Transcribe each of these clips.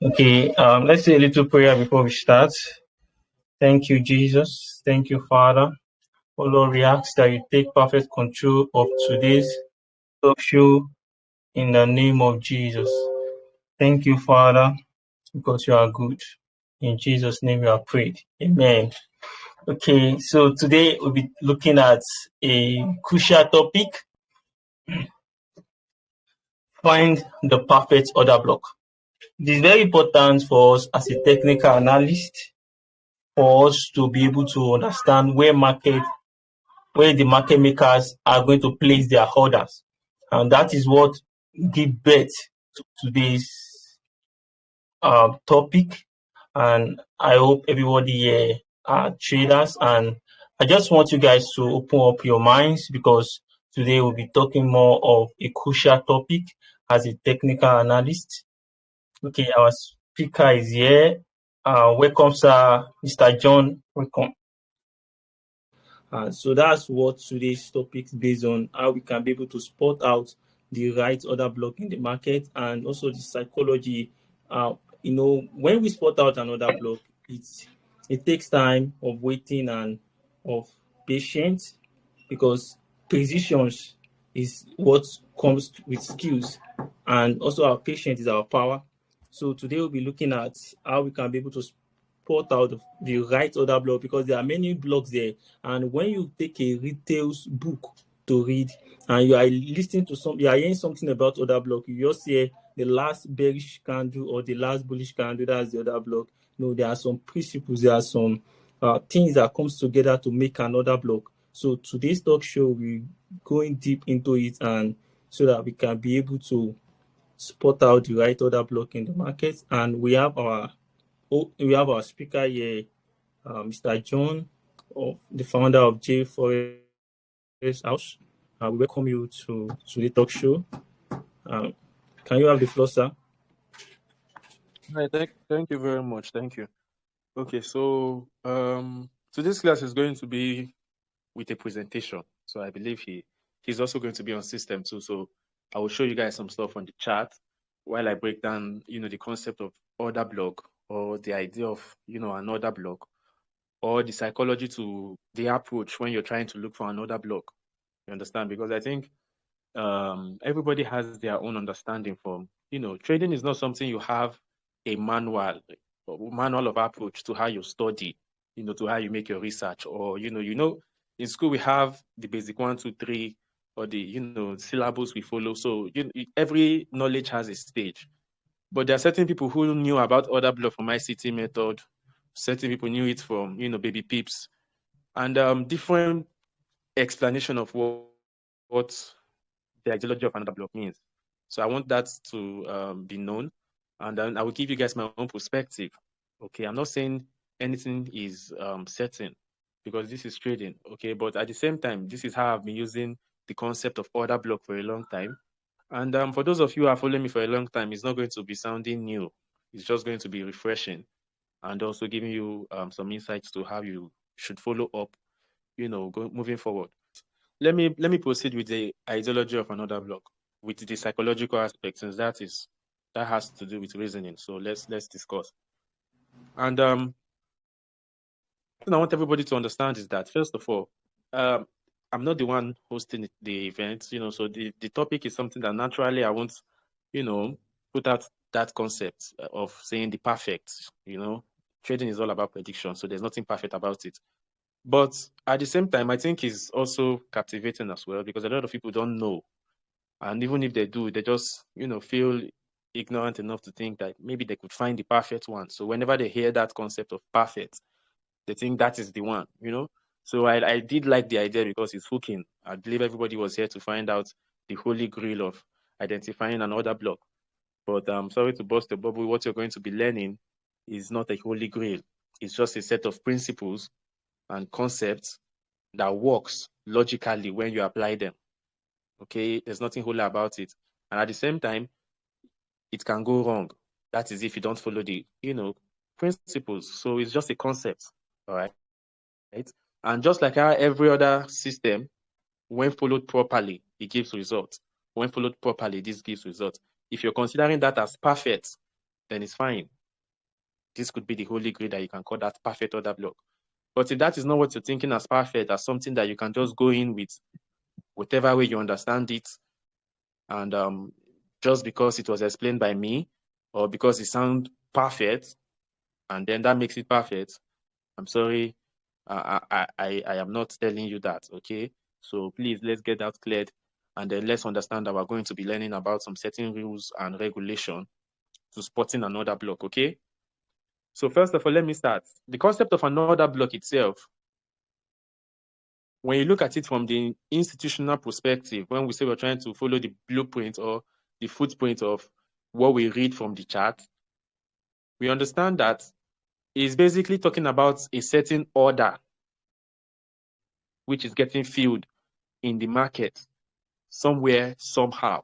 Okay, let's say a little prayer before we start. Thank you, Jesus. Thank you, Father. Oh Lord, we ask that you take perfect control of today's talk show in the name of Jesus. Thank you, Father, because you are good. In Jesus' name we are prayed. Amen. Okay, so today we'll be looking at a crucial topic. Find the perfect order block. It is very important for us as a technical analyst for us to be able to understand where the market makers are going to place their orders. And that is what give birth to today's topic. And I hope everybody here are traders. And I just want you guys to open up your minds because today we'll be talking more of a crucial topic as a technical analyst. Okay, our speaker is here. Welcome, sir. Mr. John, welcome. So that's what today's topic is based on, how we can be able to spot out the right order block in the market and also the psychology. When we spot out an order block, it takes time of waiting and of patience because precisions is what comes with skills, and also our patience is our power. So today we'll be looking at how we can be able to spot out the right order block because there are many blocks there. And when you take a retail's book to read and you are listening to you are hearing something about order block, you just hear the last bearish candle or the last bullish candle, that's the order block. No, there are some principles, there are some things that comes together to make an order block. So today's talk show, we're going deep into it, and so that we can be able to spot out the right order block in the market. And we have our speaker here, Mr. John, the founder of JayForexHouse. We welcome you to the talk show. Can you have the floor, sir? Right, thank you very much. Thank you. Okay, so today's class is going to be with a presentation. So I believe he's also going to be on system too. So I will show you guys some stuff on the chat while I break down, the concept of order block or the idea of, an order block or the psychology to the approach when you're trying to look for an order block. You understand? Because I think everybody has their own understanding from, trading is not something you have a manual of approach to how you study, to how you make your research, or in school we have the basic 1, 2, 3, or the syllabus we follow. So every knowledge has a stage, but there are certain people who knew about order block from ICT method, certain people knew it from baby pips, and different explanation of what the ideology of another block means. So I want that to be known, and then I will give you guys my own perspective. Okay, I'm not saying anything is certain because this is trading. Okay, but at the same time, this is how I've been using the concept of order block for a long time. And for those of you who are following me for a long time, it's not going to be sounding new. It's just going to be refreshing and also giving you some insights to how you should follow up, moving forward. Let me proceed with the ideology of another block with the psychological aspect, since that has to do with reasoning. So let's discuss. And what I want everybody to understand is that, first of all, I'm not the one hosting the event, so the topic is something that naturally I won't, put out that concept of saying the perfect, trading is all about prediction, so there's nothing perfect about it. But at the same time, I think it's also captivating as well because a lot of people don't know. And even if they do, they just, feel ignorant enough to think that maybe they could find the perfect one. So whenever they hear that concept of perfect, they think that is the one, So I did like the idea because it's hooking. I believe everybody was here to find out the holy grail of identifying an order block. But I'm sorry to burst the bubble. What you're going to be learning is not a holy grail. It's just a set of principles and concepts that works logically when you apply them. Okay, there's nothing holy about it. And at the same time, it can go wrong. That is if you don't follow the, principles. So it's just a concept, all right? And just like how every other system, when followed properly, it gives results. When followed properly, this gives results. If you're considering that as perfect, then it's fine. This could be the holy grail that you can call that perfect order block. But if that is not what you're thinking as perfect, as something that you can just go in with whatever way you understand it, and just because it was explained by me, or because it sounds perfect, and then that makes it perfect, I'm sorry, I am not telling you that, okay? So please, let's get that cleared, and then let's understand that we're going to be learning about some certain rules and regulation to spotting an order block, okay? So first of all, let me start. The concept of an order block itself, when you look at it from the institutional perspective, when we say we're trying to follow the blueprint or the footprint of what we read from the chart, we understand that it's basically talking about a certain order which is getting filled in the market somewhere, somehow.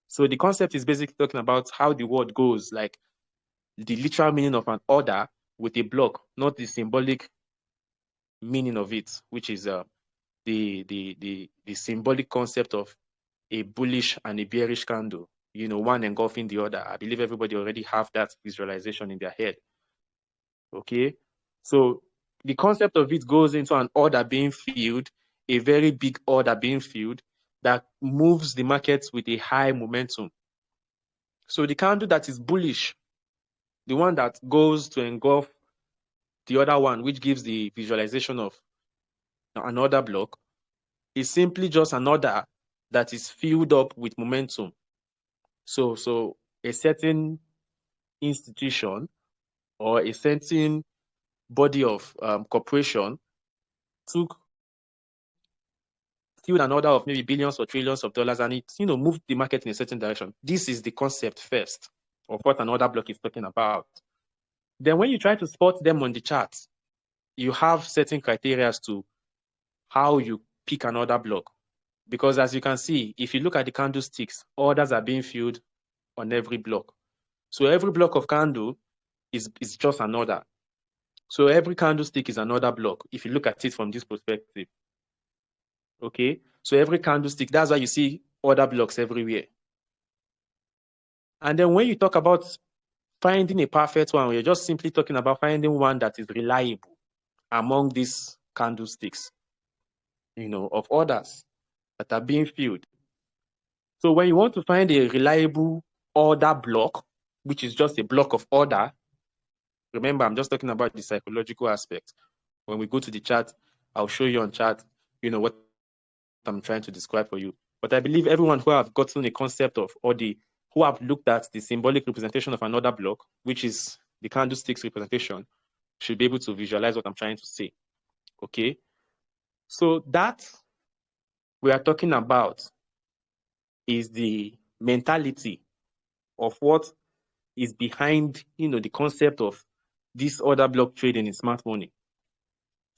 So the concept is basically talking about how the word goes, like the literal meaning of an order with a block, not the symbolic meaning of it, which is the symbolic concept of a bullish and a bearish candle, you know, one engulfing the other. I believe everybody already have that visualization in their head. Okay, so the concept of it goes into an order being filled, a very big order being filled that moves the market with a high momentum. So the candle that is bullish, the one that goes to engulf the other one, which gives the visualization of an order block, is simply just an order that is filled up with momentum. So a certain institution or a certain body of corporation took filled an order of maybe billions or trillions of dollars, and it, you know, moved the market in a certain direction. This is the concept first of what an order block is talking about. Then when you try to spot them on the chart, you have certain criteria as to how you pick an order block. Because as you can see, if you look at the candlesticks, orders are being filled on every block. So every block of candle is just an order. So every candlestick is an order block, if you look at it from this perspective. Okay, so every candlestick, that's why you see order blocks everywhere. And then when you talk about finding a perfect one, you're just simply talking about finding one that is reliable among these candlesticks, you know, of orders that are being filled. So when you want to find a reliable order block, which is just a block of order, remember, I'm just talking about the psychological aspect. When we go to the chart, I'll show you on chart, you know, what I'm trying to describe for you. But I believe everyone who have gotten a concept of, or who have looked at the symbolic representation of an order block, which is the candlesticks representation, should be able to visualize what I'm trying to say. Okay, so that we are talking about is the mentality of what is behind, you know, the concept of this order block trading in smart money.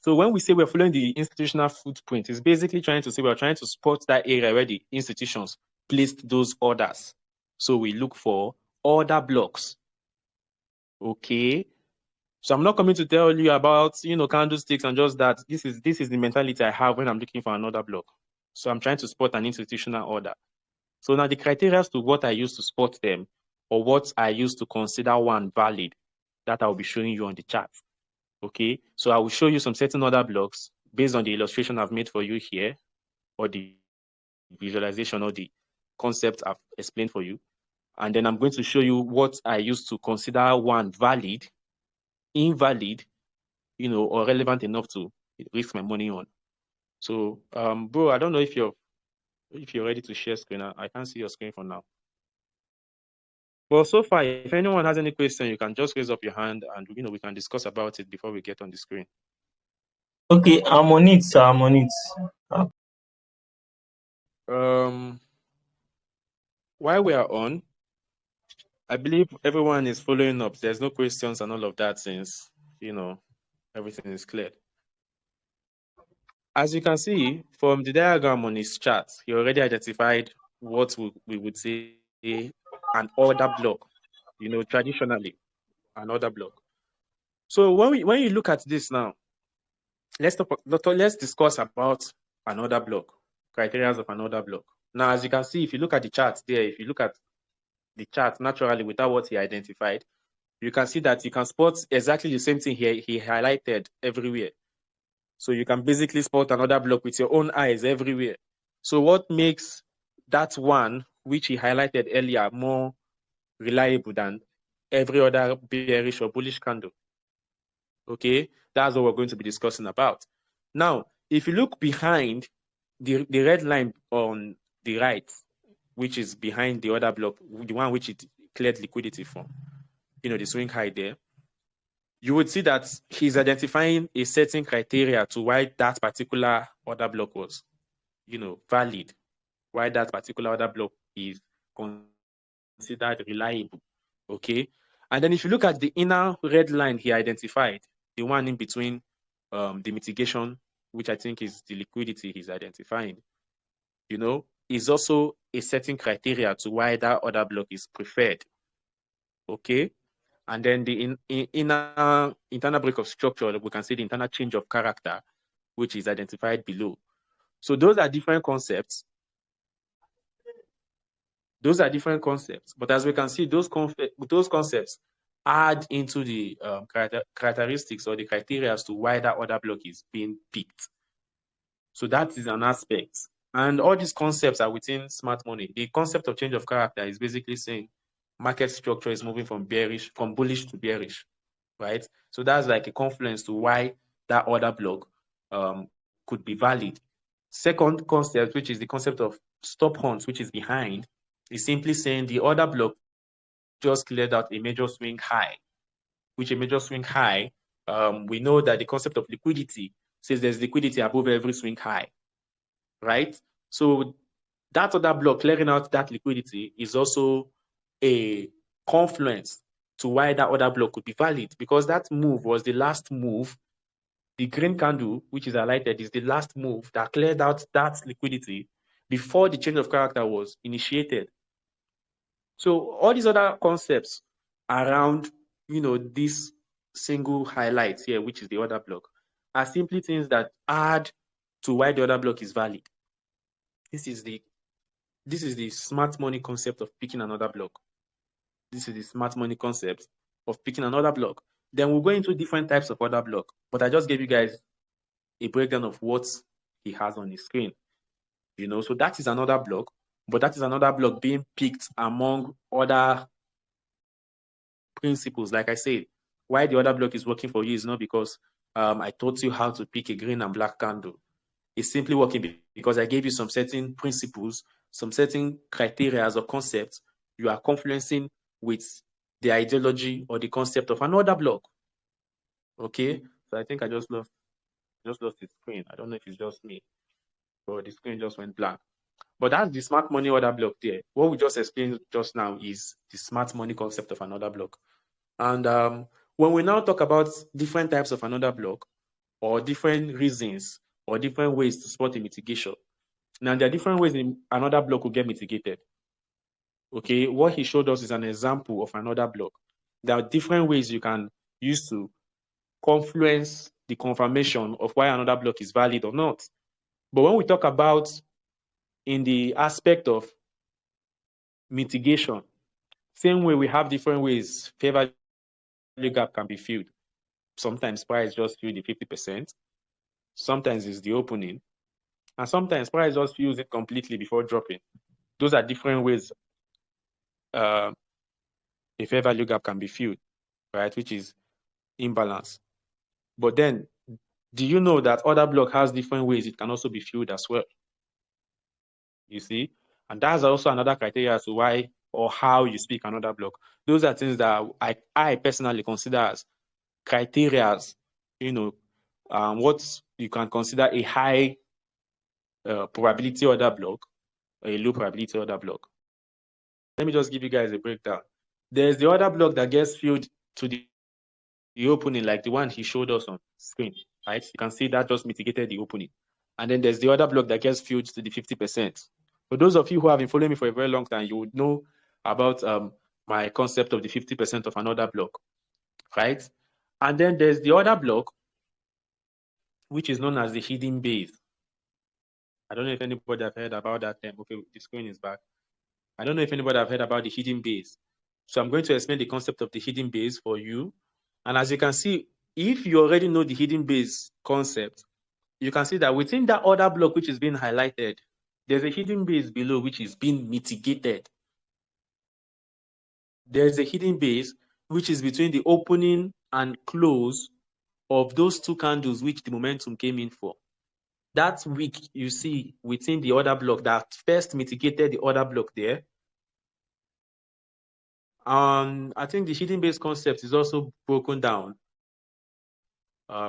So when we say we're following the institutional footprint, it's basically trying to say we're trying to spot that area where the institutions placed those orders. So we look for order blocks. Okay. So I'm not coming to tell you about, you know, candlesticks and just that. This is the mentality I have when I'm looking for another block. So I'm trying to spot an institutional order. So now the criteria as to what I use to spot them, or what I use to consider one valid, that I'll be showing you on the chart. Okay, so I will show you some certain order blocks based on the illustration I've made for you here, or the visualization or the concept I've explained for you. And then I'm going to show you what I use to consider one valid, invalid, you know, or relevant enough to risk my money on. So, bro, I don't know if you're ready to share screen. I can't see your screen for now. Well, so far, if anyone has any question, you can just raise up your hand, and you know, we can discuss about it before we get on the screen. Okay, I'm on it, sir. I'm on it. While we are on, I believe everyone is following up. There's no questions and all of that, since, you know, everything is clear. As you can see from the diagram on his chart, he already identified what we would say an order block, you know, traditionally, an order block. So when you look at this now, let's discuss about an order block, criteria of an order block. Now, as you can see, if you look at the chart there, if you look at the chart naturally without what he identified, you can see that you can spot exactly the same thing here he highlighted everywhere. So you can basically spot another block with your own eyes everywhere. So what makes that one, which he highlighted earlier, more reliable than every other bearish or bullish candle? Okay, that's what we're going to be discussing about. Now, if you look behind the red line on the right, which is behind the other block, the one which it cleared liquidity from, the swing high there, you would see that he's identifying a certain criteria to why that particular order block was, valid, why that particular order block is considered reliable. Okay. And then if you look at the inner red line he identified, the one in between the mitigation, which I think is the liquidity he's identifying, is also a certain criteria to why that order block is preferred. Okay. And then the inner internal break of structure, we can see the internal change of character, which is identified below. So those are different concepts. But as we can see, those concepts add into the characteristics or the criteria as to why that order block is being picked. So that is an aspect. And all these concepts are within smart money. The concept of change of character is basically saying market structure is moving from bullish to bearish, right? So that's like a confluence to why that order block could be valid. Second concept, which is the concept of stop hunts, which is behind, is simply saying the order block just cleared out a major swing high, which a major swing high, we know that the concept of liquidity says there's liquidity above every swing high, right? So that order block clearing out that liquidity is also a confluence to why that order block could be valid, because that move was the last move. The green candle, which is highlighted, is the last move that cleared out that liquidity before the change of character was initiated. So all these other concepts around, this single highlight here, which is the order block, are simply things that add to why the order block is valid. This is the smart money concept of picking another block. This is the smart money concept of picking another block. Then we'll go into different types of order block, but I just gave you guys a breakdown of what he has on his screen. So that is another block, but that is another block being picked among other principles. Like I said, why the order block is working for you is not because I taught you how to pick a green and black candle. It's simply working because I gave you some certain principles, some certain criteria or concepts you are confluencing with the ideology or the concept of another block. Okay, so I think I just lost the screen. I don't know if it's just me, but the screen just went blank. But that's the smart money order block there. What we just explained just now is the smart money concept of another block. And when we now talk about different types of another block, or different reasons, or different ways to spot a mitigation, now there are different ways another block will get mitigated. Okay, what he showed us is an example of another block. There are different ways you can use to confluence the confirmation of why another block is valid or not. But when we talk about in the aspect of mitigation, same way we have different ways fair value gap can be filled. Sometimes price just fill the 50%. Sometimes it's the opening. And sometimes price just fills it completely before dropping. Those are different ways a fair value gap can be filled, right? Which is imbalance. But then, do you know that other block has different ways it can also be filled as well? You see? And that's also another criteria as to why or how you speak another block. Those are things that I personally consider as criteria, what you can consider a high probability order block or a low probability order block. Let me just give you guys a breakdown. There's the order block that gets filled to the opening, like the one he showed us on screen, right? You can see that just mitigated the opening. And then there's the other block that gets filled to the 50%. For those of you who have been following me for a very long time, you would know about my concept of the 50% of another block, right? And then there's the other block, which is known as the hidden base. I don't know if anybody have heard about that term. Okay, the screen is back. I don't know if anybody have heard about the hidden base. So I'm going to explain the concept of the hidden base for you. And as you can see, if you already know the hidden base concept, you can see that within that order block which is being highlighted, there's a hidden base below which is being mitigated. There's a hidden base which is between the opening and close of those two candles which the momentum came in for. That wick you see within the order block that first mitigated the order block there. I think the hidden base concept is also broken down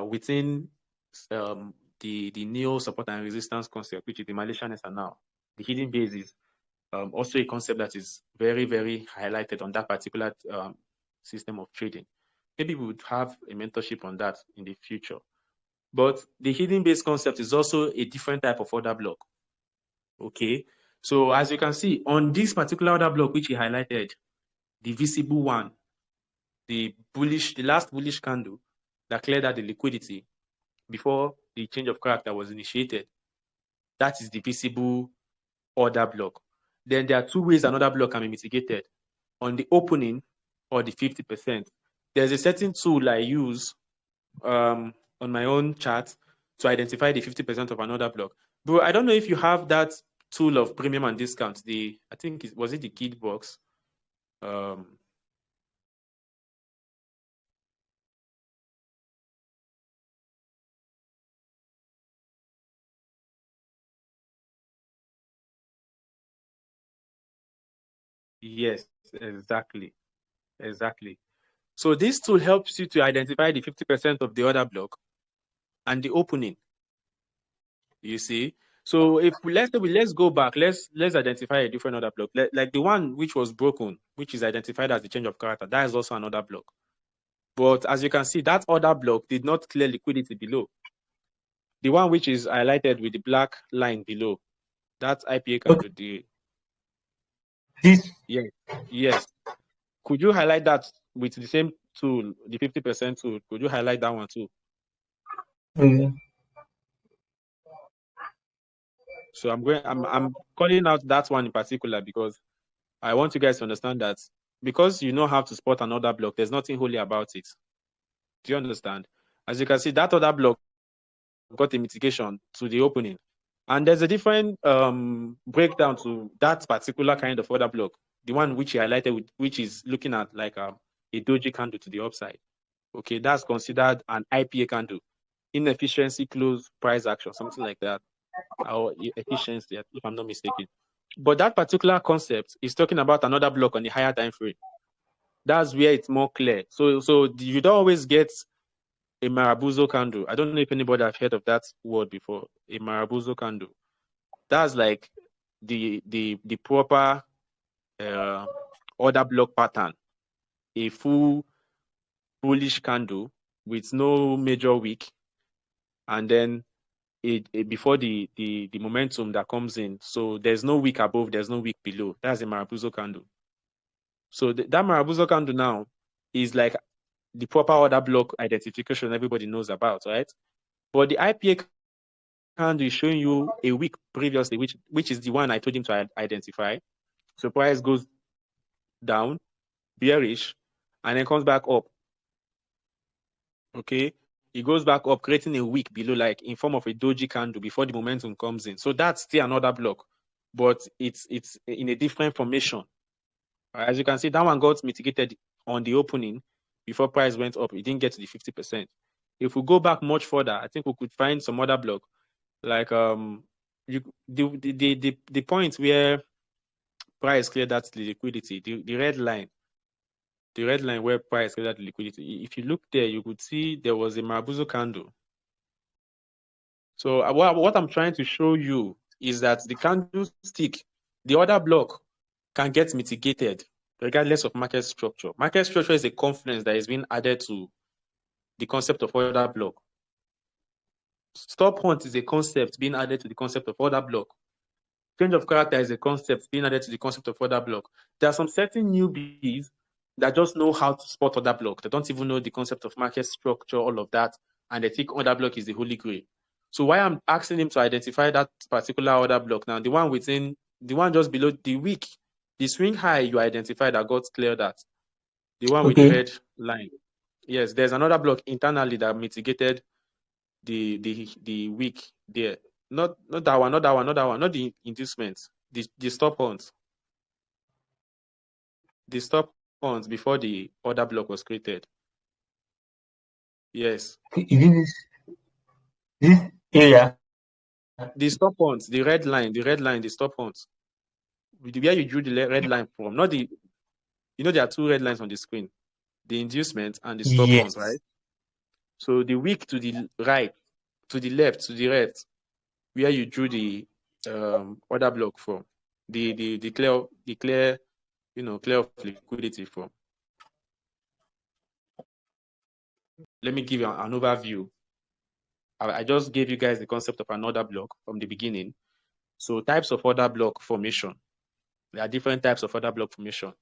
within the neo support and resistance concept, which is the Malaysian SNL. The hidden base is also a concept that is very, very highlighted on that particular system of trading. Maybe we would have a mentorship on that in the future. But the hidden base concept is also a different type of order block. Okay, so as you can see on this particular order block, which he highlighted, the visible one, the last bullish candle that cleared out the liquidity before the change of character was initiated, that is the visible order block. Then there are two ways another block can be mitigated: on the opening or the 50%. There's a certain tool I use on my own chart to identify the 50% of another block. Bro, I don't know if you have that tool of premium and discount. I think was it the kid box? Yes, exactly. So this tool helps you to identify the 50% of the order block and the opening. You see, so if let's go back, let's identify a different order block, like the one which was broken, which is identified as the change of character. That is also another block. But as you can see, that order block did not clear liquidity below. The one which is highlighted with the black line below, that IPA candle. This Yes. Could you highlight that with the same tool, the 50% tool? Could you highlight that one too? So I'm calling out that one in particular because I want you guys to understand that because you know how to spot another block, there's nothing holy about it. Do you understand? As you can see, that other block got a mitigation to the opening. And there's a different breakdown to that particular kind of order block. The one which you highlighted, which is looking at like a doji candle to the upside. Okay, that's considered an IPA candle. Inefficiency close price action, something like that. Or efficiency, if I'm not mistaken. But that particular concept is talking about another block on the higher time frame. That's where it's more clear. So you don't always get a Marabuzo candle. I don't know if anybody have heard of that word before. A Marabuzo candle. That's like the proper order block pattern. A full bullish candle with no major wick, and then before the momentum that comes in. So there's no wick above, there's no wick below. That's a Marabuzo candle. So that Marabuzo candle now is like the proper order block identification everybody knows about, right? But the IPA candle is showing you a wick previously, which is the one I told him to identify. So price goes down, bearish, and then comes back up. Okay, it goes back up, creating a wick below, like in form of a doji candle before the momentum comes in. So that's still another block, but it's in a different formation. As you can see, that one got mitigated on the opening before price went up. It didn't get to the 50%. If we go back much further, I think we could find some other block, like the point where price cleared that liquidity, the red line. The red line where price cleared that liquidity. If you look there, you could see there was a Marabuzo candle. So what I'm trying to show you is that the candlestick, the order block, can get mitigated regardless of market structure. Market structure is a confluence that is being added to the concept of order block. Stop hunt is a concept being added to the concept of order block. Change of character is a concept being added to the concept of order block. There are some certain newbies that just know how to spot order block. They don't even know the concept of market structure, all of that, and they think order block is the holy grail. So why I'm asking him to identify that particular order block now, the one just below the wick The swing high you identified that got cleared at, the one with the Okay. red line. Yes, there's another block internally that mitigated the wick there. Not that one, not that one, not that one, not the inducement. The stop hunt. The stop hunt before the other block was created. Yes. Is this area? The stop hunt, the red line, the stop hunt. Where you drew the red line from, not the, there are two red lines on the screen, the inducement and the stop hunt, Yes. right? So the wick to the right, to the left, to the right, where you drew the other block from, the clear, clear of liquidity from. Let me give you an overview. I just gave you guys the concept of an order block from the beginning. So types of order block formation. There are different types of order block formation.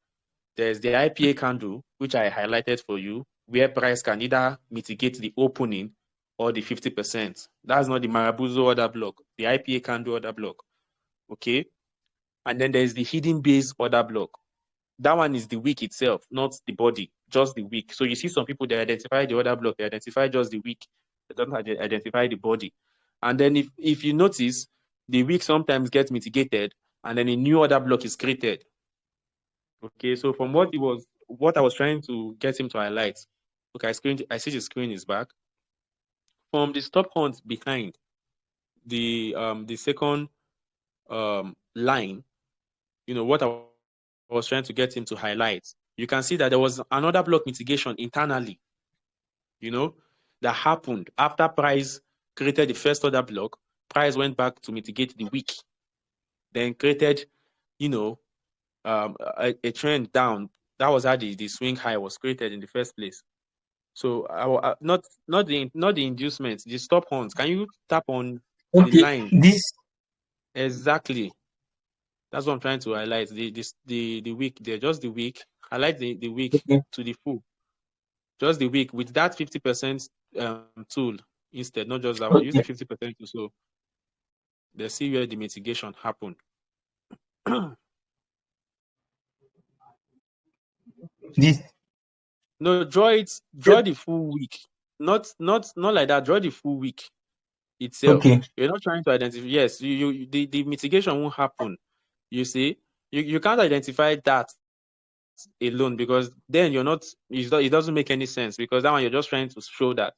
There's the IPA candle, which I highlighted for you, where price can either mitigate the opening or the 50%. That's not the Marabuzo order block, the IPA candle order block. Okay. And then there's the hidden base order block. That one is the wick itself, not the body, just the wick. So you see some people, they identify the order block, they identify just the wick, they don't identify the body. And then if you notice, the wick sometimes gets mitigated and then a new order block is created. Okay, so from what I was trying to get him to highlight. Okay, I see the screen is back. From the stop hunt behind the second line, what I was trying to get him to highlight, you can see that there was another block mitigation internally, that happened after price created the first order block. Price went back to mitigate the wick, then created, a trend down. That was how the swing high was created in the first place. So not the inducement, the stop hunt. Can you tap on the Okay. line? This. Exactly. That's what I'm trying to highlight. The wick there, just the wick. Highlight the wick Okay. to the full. Just the wick with that 50% tool instead, not just that one. Use the Okay. 50% tool. So let's see where the mitigation happened. This. No, draw Yep. the full wick. Not like that. Draw the full wick itself. Okay. You're not trying to identify. Yes, the mitigation won't happen. You see, you can't identify that alone, because then it doesn't make any sense, because that one you're just trying to show that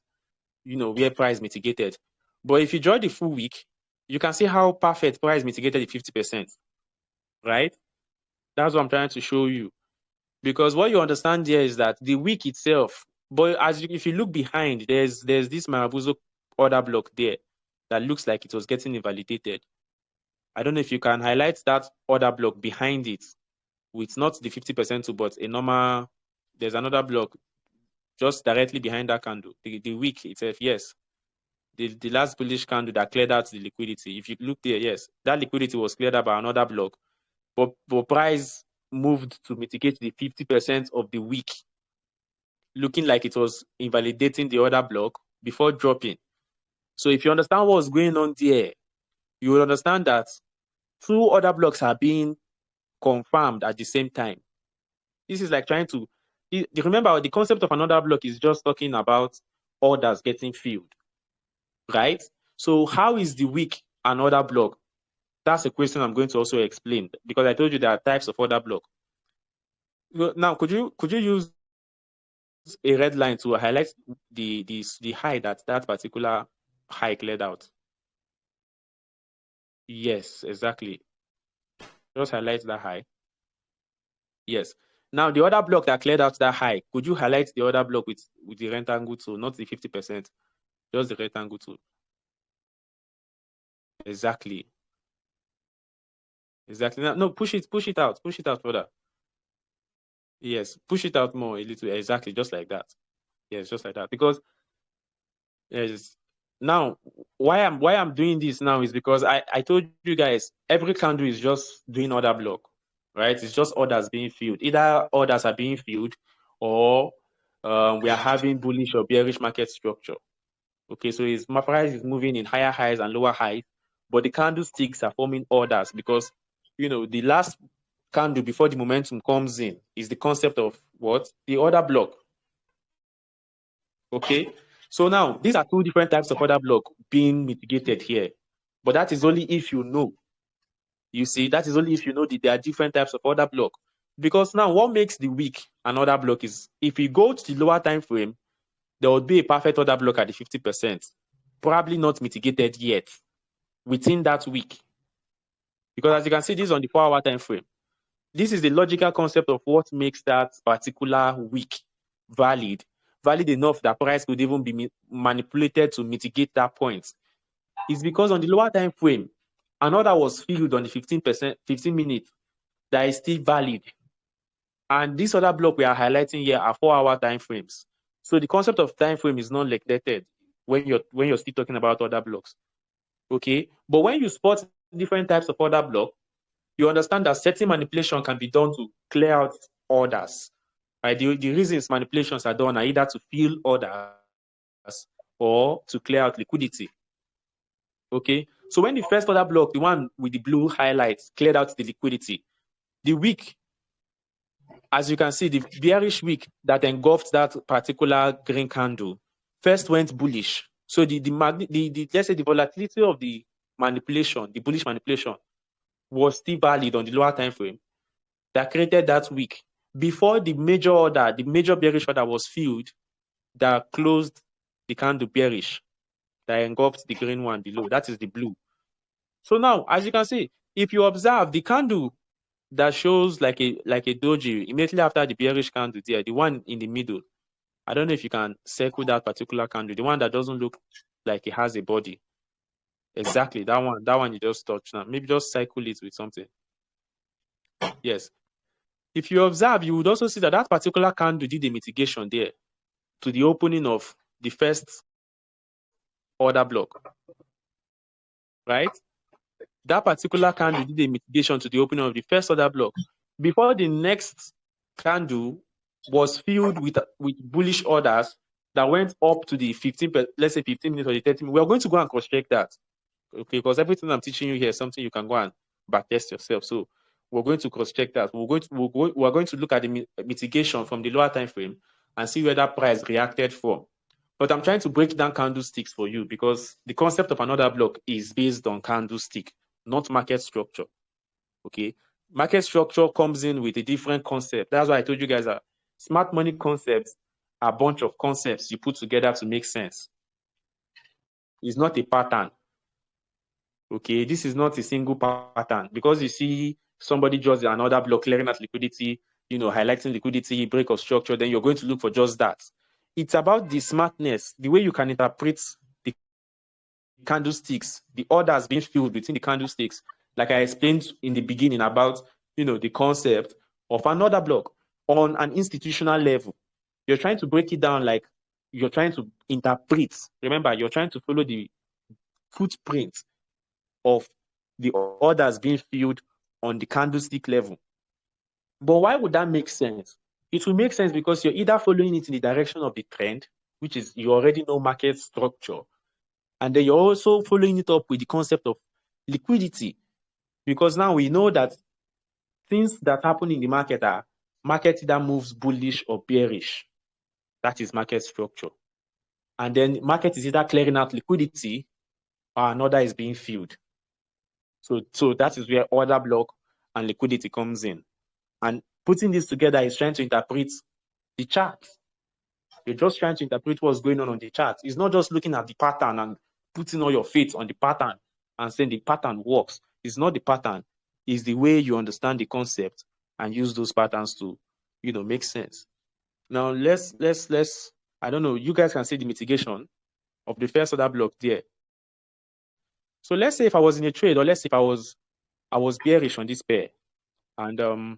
where price mitigated. But if you draw the full wick, you can see how perfect price mitigated the 50%, right? That's what I'm trying to show you. Because what you understand here is that the wick itself, but if you look behind, there's this Marabuzo order block there that looks like it was getting invalidated. I don't know if you can highlight that order block behind it with not the 50% too, but a normal, there's another block just directly behind that candle, the wick itself. Yes, the last bullish candle that cleared out the liquidity. If you look there, yes, that liquidity was cleared out by another block, but price moved to mitigate the 50% of the wick, looking like it was invalidating the other block before dropping. So if you understand what's going on there, you will understand that two other blocks are being confirmed at the same time. This is like trying to remember, the concept of another block is just talking about orders getting filled, right? So how is the wick another block? That's a question I'm going to also explain, because I told you there are types of order block. Now, could you use a red line to highlight the high that particular high cleared out? Yes, exactly. Just highlight that high. Yes. Now, the other block that cleared out that high, could you highlight the other block with the rectangle tool, not the 50%, just the rectangle tool? Exactly. Exactly. No, push it out further. Yes, push it out more a little. Exactly, just like that. Yes, just like that. Because yes, now why I'm doing this now is because I told you guys every candle is just doing order block, right? It's just orders being filled. Either orders are being filled, or we are having bullish or bearish market structure. Okay, so my price is moving in higher highs and lower highs, but the candlesticks are forming orders because the last candle before the momentum comes in is the concept of what? The order block. Okay. So now these are two different types of order block being mitigated here. But that is only if you know. You see, that is only if you know that there are different types of order block. Because now what makes the week an order block is if you go to the lower time frame, there would be a perfect order block at the 50%, probably not mitigated yet within that week. Because as you can see, this is on the 4-hour time frame. This is the logical concept of what makes that particular week valid enough that price could even be manipulated to mitigate that point. It's because on the lower time frame, an order was filled on the 15 minutes that is still valid. And this other block we are highlighting here are 4-hour time frames. So the concept of time frame is not neglected when you're still talking about other blocks. Okay, but when you spot different types of order block, you understand that certain manipulation can be done to clear out orders. Right? The reasons manipulations are done are either to fill orders or to clear out liquidity. Okay, so when the first order block, the one with the blue highlights, cleared out the liquidity, the week, as you can see, the bearish week that engulfed that particular green candle first went bullish. So let's say the volatility of the manipulation, the bullish manipulation, was still valid on the lower time frame that created that week before the major order, the major bearish order was filled that closed the candle bearish, that engulfed the green one below. That is the blue. So now, as you can see, if you observe the candle that shows like a doji immediately after the bearish candle there, the one in the middle, I don't know if you can circle that particular candle, the one that doesn't look like it has a body. Exactly, that one you just touched now. Maybe just cycle it with something. Yes. If you observe, you would also see that that particular candle did a mitigation there to the opening of the first order block, right? That particular candle did a mitigation to the opening of the first order block before the next candle was filled with bullish orders that went up to the 15, let's say 15 minutes or the 30 minutes. We are going to go and cross-check that, okay? Because everything I'm teaching you here is something you can go and backtest yourself. So we're going to cross-check that. We're going to look at the mitigation from the lower time frame and see where that price reacted from. But I'm trying to break down candlesticks for you because the concept of another block is based on candlestick, not market structure. Okay, market structure comes in with a different concept. That's why I told you guys that smart money concepts are a bunch of concepts you put together to make sense. It's not a pattern. Okay, this is not a single pattern because you see somebody draws another block clearing out liquidity, highlighting liquidity, break of structure, then you're going to look for just that. It's about the smartness, the way you can interpret the candlesticks, the orders being filled between the candlesticks, like I explained in the beginning about, the concept of another block on an institutional level. You're trying to break it down like you're trying to interpret. Remember, you're trying to follow the footprint of the orders being filled on the candlestick level. But why would that make sense? It will make sense because you're either following it in the direction of the trend, which is you already know market structure, and then you're also following it up with the concept of liquidity. Because now we know that things that happen in the market are market either moves bullish or bearish. That is market structure. And then market is either clearing out liquidity or another is being filled. So that is where order block and liquidity comes in. And putting this together is trying to interpret the chart. You're just trying to interpret what's going on the chart. It's not just looking at the pattern and putting all your faith on the pattern and saying the pattern works. It's not the pattern. It's the way you understand the concept and use those patterns to, make sense. Now let's I don't know, you guys can see the mitigation of the first order block there. So let's say if I was in a trade, or let's say if I was bearish on this pair and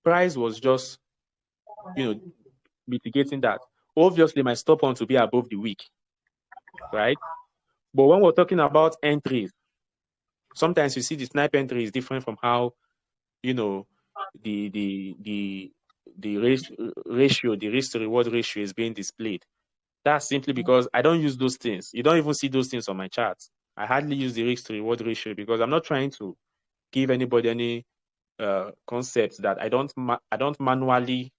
price was just, mitigating that. Obviously, my stop want to be above the week, right? But when we're talking about entries, sometimes you see the snipe entry is different from how, the ratio, the risk to reward ratio is being displayed. That's simply because I don't use those things. You don't even see those things on my charts. I hardly use the risk to reward ratio because I'm not trying to give anybody any concept that I don't manually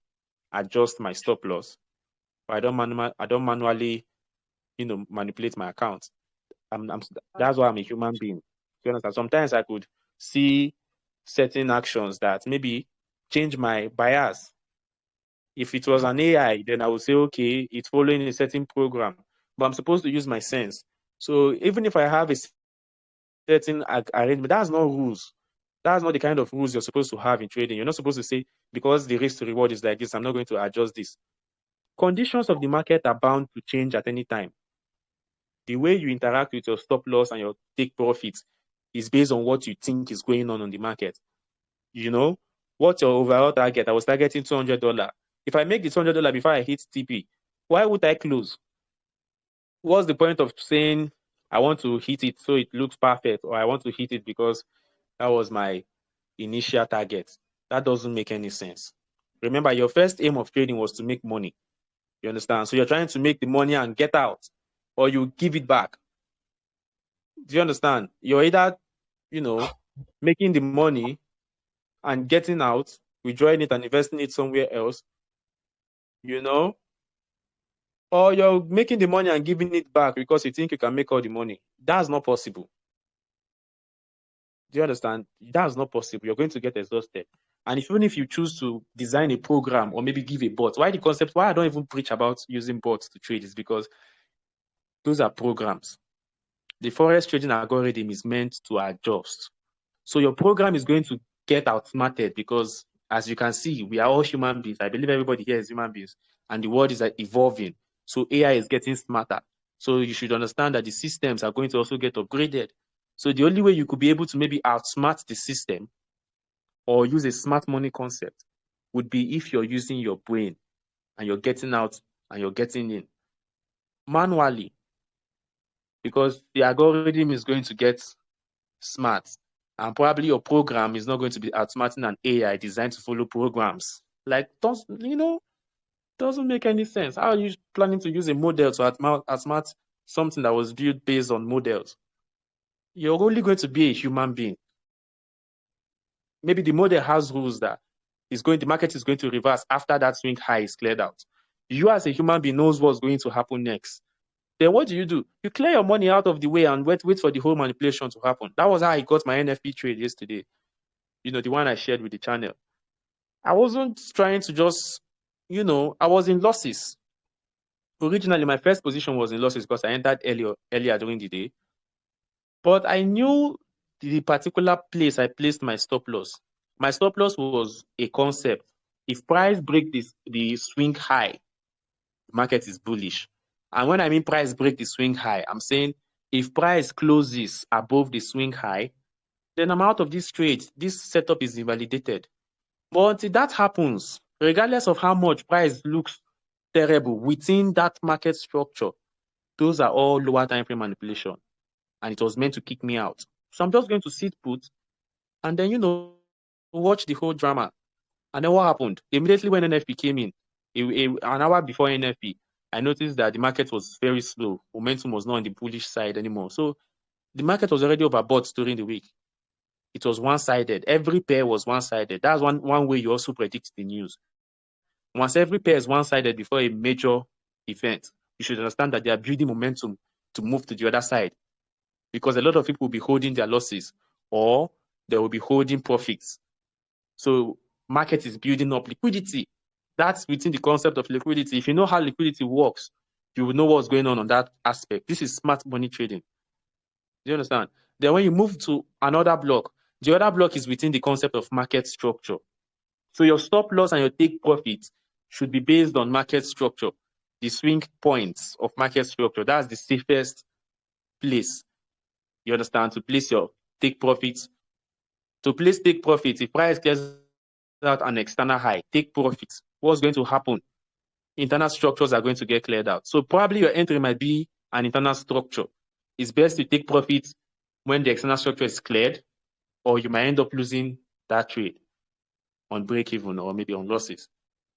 adjust my stop loss, or I don't manually manipulate my account. That's why I'm a human being. You understand? Sometimes I could see certain actions that maybe change my bias. If it was an AI, then I would say, okay, it's following a certain program, but I'm supposed to use my sense. So even if I have a certain arrangement, that's not rules. That's not the kind of rules you're supposed to have in trading. You're not supposed to say, because the risk to reward is like this, I'm not going to adjust this. Conditions of the market are bound to change at any time. The way you interact with your stop loss and your take profits is based on what you think is going on the market. What's your overall target? I was targeting $200. If I make the $200 before I hit TP, why would I close? What's the point of saying I want to hit it so it looks perfect, or I want to hit it because that was my initial target? That doesn't make any sense. Remember, your first aim of trading was to make money. You understand? So you're trying to make the money and get out, or you give it back. Do you understand? You're either, making the money and getting out, withdrawing it and investing it somewhere else, or you're making the money and giving it back because you think you can make all the money. That's not possible. Do you understand? That's not possible. You're going to get exhausted. And even if you choose to design a program or maybe give a bot, why I don't even preach about using bots to trade is because those are programs. The Forex trading algorithm is meant to adjust. So your program is going to get outsmarted because, as you can see, we are all human beings. I believe everybody here is human beings, and the world is evolving. So AI is getting smarter. So you should understand that the systems are going to also get upgraded. So the only way you could be able to maybe outsmart the system or use a smart money concept would be if you're using your brain and you're getting out and you're getting in manually, because the algorithm is going to get smart, and probably your program is not going to be outsmarting an AI designed to follow programs. Doesn't make any sense. How are you planning to use a model to outsmart something that was built based on models? You're only going to be a human being. Maybe the model has rules that the market is going to reverse after that swing high is cleared out. You as a human being knows what's going to happen next. Then what do? You clear your money out of the way and wait for the whole manipulation to happen. That was how I got my NFP trade yesterday. The one I shared with the channel. I wasn't trying to just, I was in losses. Originally, my first position was in losses because I entered earlier during the day. But I knew the particular place I placed my stop loss. My stop loss was a concept. If price break the swing high, the market is bullish. And when I mean price break the swing high, I'm saying if price closes above the swing high, then I'm out of this trade. This setup is invalidated. But until that happens, regardless of how much price looks terrible within that market structure, those are all lower time frame manipulation. And it was meant to kick me out. So I'm just going to sit put and then, watch the whole drama. And then what happened? Immediately when NFP came in, an hour before NFP, I noticed that the market was very slow. Momentum was not on the bullish side anymore. So the market was already overbought during the week. It was one-sided. Every pair was one-sided. That's one way you also predict the news. Once every pair is one-sided before a major event, you should understand that they are building momentum to move to the other side, because a lot of people will be holding their losses or they will be holding profits. So market is building up liquidity. That's within the concept of liquidity. If you know how liquidity works, you will know what's going on that aspect. This is smart money trading. Do you understand? Then when you move to another block, the other block is within the concept of market structure. So your stop loss and your take profit should be based on market structure, the swing points of market structure. That's the safest place, you understand, to place your take profits. To place take profits, if price clears out an external high, take profits, what's going to happen? Internal structures are going to get cleared out. So probably your entry might be an internal structure. It's best to take profits when the external structure is cleared, or you might end up losing that trade on break even or maybe on losses.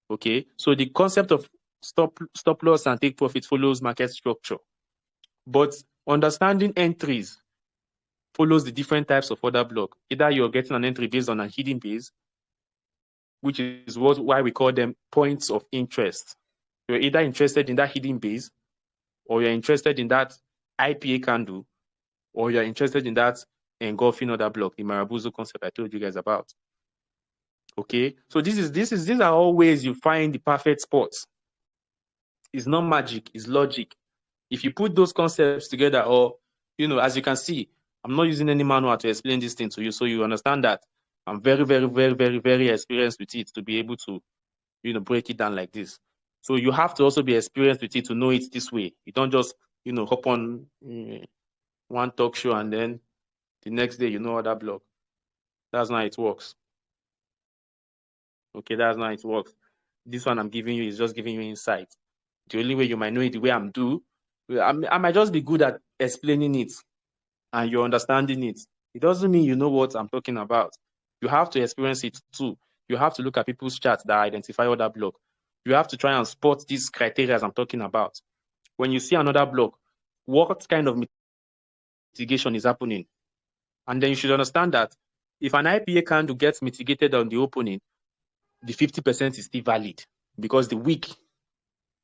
Okay, so the concept of stop loss and take profit follows market structure. But understanding entries follows the different types of order block. Either you're getting an entry based on a hidden base, which is why we call them points of interest. You're either interested in that hidden base, or you're interested in that IPA candle, or you're interested in that engulfing order block, the Marabuzo concept I told you guys about. Okay, so these are all ways you find the perfect spots. It's not magic, it's logic. If you put those concepts together, or as you can see, I'm not using any manual to explain this thing to you, so you understand that I'm very, very, very, very, very experienced with it to be able to, break it down like this. So you have to also be experienced with it to know it this way. You don't just, hop on one talk show and then the next day you know other blog. That's not how it works. Okay, that's not how it works. This one I'm giving you is just giving you insight. The only way you might know it the way I'm doing, I might just be good at explaining it and you're understanding it. It doesn't mean you know what I'm talking about. You have to experience it too. You have to look at people's charts that identify other block. You have to try and spot these criteria I'm talking about. When you see another block, what kind of mitigation is happening? And then you should understand that if an IPA candle gets mitigated on the opening, the 50% is still valid because the wick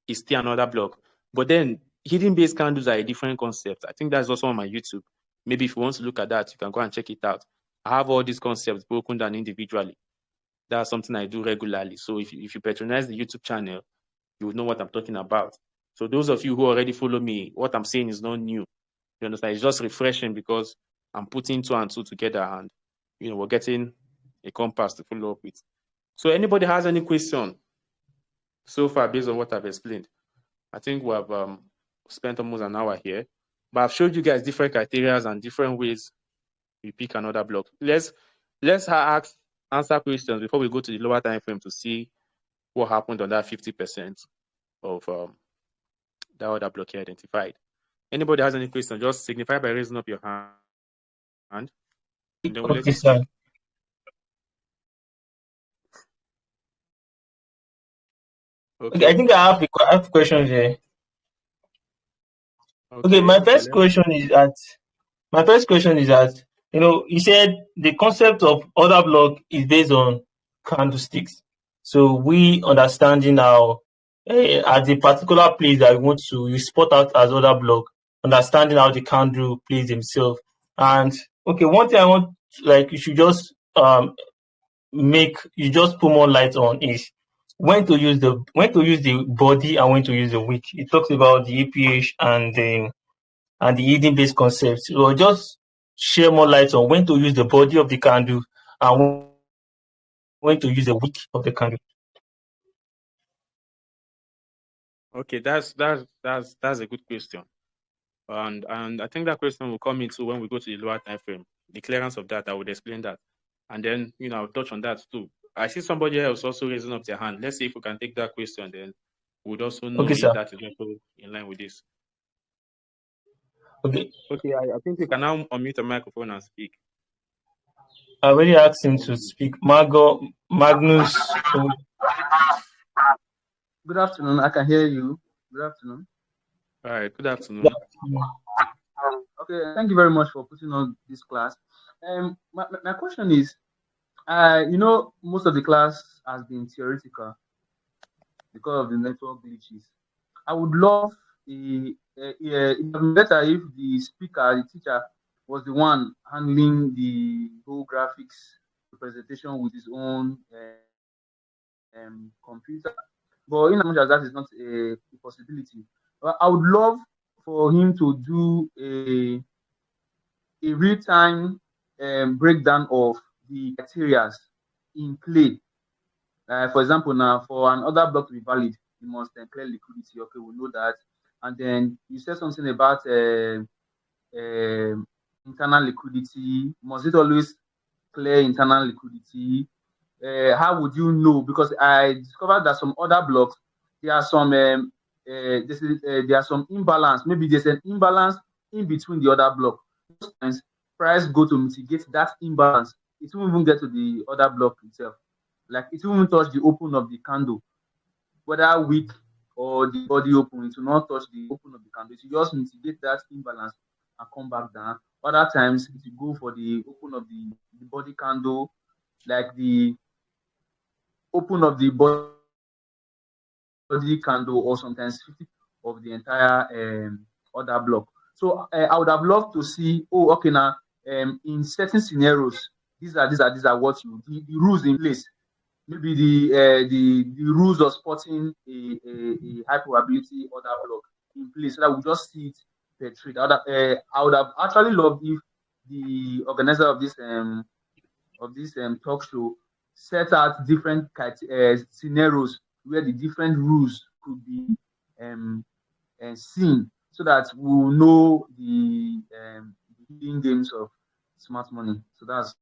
is still another block. But then hidden base candles are a different concept. I think that's also on my YouTube. Maybe if you want to look at that, you can go and check it out. I have all these concepts broken down individually. That's something I do regularly. So if you patronize the YouTube channel, you will know what I'm talking about. So those of you who already follow me, what I'm saying is not new. You understand? It's just refreshing because I'm putting two and two together and we're getting a compass to follow up with. So anybody has any question so far based on what I've explained? I think we have spent almost an hour here, but I've showed you guys different criteria and different ways we pick another block. Let's answer questions before we go to the lower time frame to see what happened on that 50% of that other block here identified. Anybody has any question, just signify by raising up your hand. And then we'll let you speak. Okay, I think I have questions here. Okay, my first question is that you said the concept of order block is based on candlesticks. So we understanding how at the particular place that you spot out as order block, understanding how the candle plays himself. And okay, one thing I want you should just put more light on is when to use the body and when to use the wick. It talks about the EPH and the hidden base concepts. So just share more light on when to use the body of the candle and when to use the wick of the candle. Okay, that's a good question. And I think that question will come into when we go to the lower time frame. The clearance of that, I would explain that. And then, I'll touch on that too. I see somebody else also raising up their hand. Let's see if we can take that question, then we'd also know if that is also in line with this. Okay. Okay, I think you can now unmute the microphone and speak. I already asked him to speak. Magnus. Good afternoon. I can hear you. Good afternoon. All right. Good afternoon. Okay. Thank you very much for putting on this class. My question is, most of the class has been theoretical because of the network glitches. I would love it would be better if the speaker, the teacher, was the one handling the whole graphics presentation with his own computer. But in as much as that is not a possibility, I would love for him to do a real-time breakdown of the criteria in play. For example, now for an order block to be valid, you must clear liquidity. Okay, we know that. And then you said something about internal liquidity. Must it always clear internal liquidity? How would you know? Because I discovered that some other blocks, there are some imbalance. Maybe there's an imbalance in between the other block. Sometimes price go to mitigate that imbalance. It won't even get to the other block itself. Like it won't touch the open of the candle, whether wick or the body open. It will not touch the open of the candle. It will just mitigate that imbalance and come back down. Other times it will go for the open of the body candle, like the open of the body candle, or sometimes 50 of the entire order block. So I would have loved to see, oh, okay, now in certain scenarios, these are what the rules in place. Maybe the rules of spotting a high probability order block in place, so that we just see it per trade. I would have actually loved if the organizer of this talk show set out different scenarios where the different rules could be seen, so that we'll know the hidden games of smart money. So that's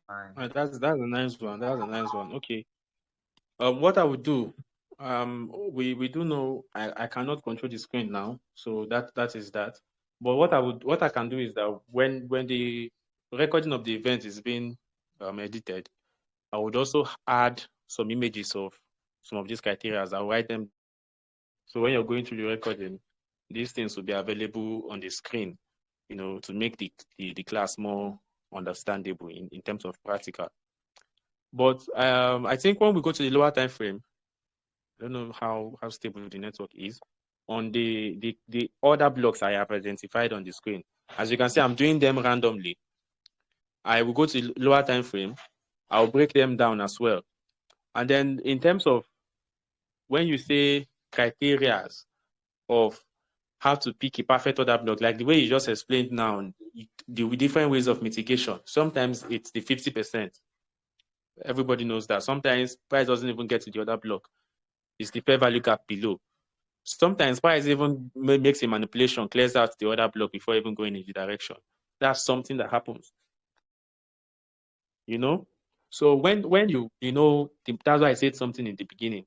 fine. That's a nice one. That's a nice one. Okay. What I would do, we do know I cannot control the screen now, so that is that. But what I can do is that when the recording of the event is being edited, I would also add some images of some of these criteria. I'll write them. So when you're going through the recording, these things will be available on the screen, to make the class more understandable in terms of practical. But I think when we go to the lower time frame, I don't know how stable the network is. On the other blocks I have identified on the screen, as you can see, I'm doing them randomly. I will go to the lower time frame. I'll break them down as well. And then in terms of when you say criteria of how to pick a perfect order block, like the way you just explained now, the different ways of mitigation. Sometimes it's the 50%. Everybody knows that. Sometimes price doesn't even get to the order block. It's the fair value gap below. Sometimes price even makes a manipulation, clears out the order block before even going in the direction. That's something that happens. So when that's why I said something in the beginning.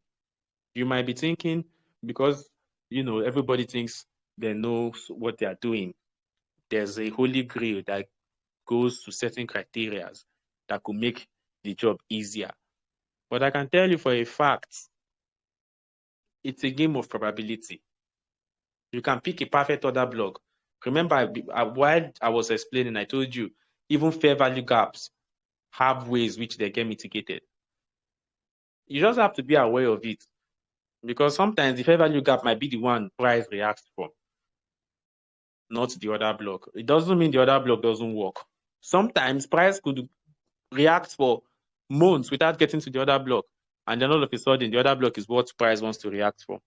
You might be thinking, because everybody thinks they know what they are doing, there's a holy grail that goes to certain criteria that could make the job easier. But I can tell you for a fact, it's a game of probability. You can pick a perfect order block. Remember, while I was explaining, I told you, even fair value gaps have ways which they get mitigated. You just have to be aware of it, because sometimes the fair value gap might be the one price reacts from, not the other block. It doesn't mean the other block doesn't work. Sometimes price could react for months without getting to the other block, and then all of a sudden the other block is what price wants to react for.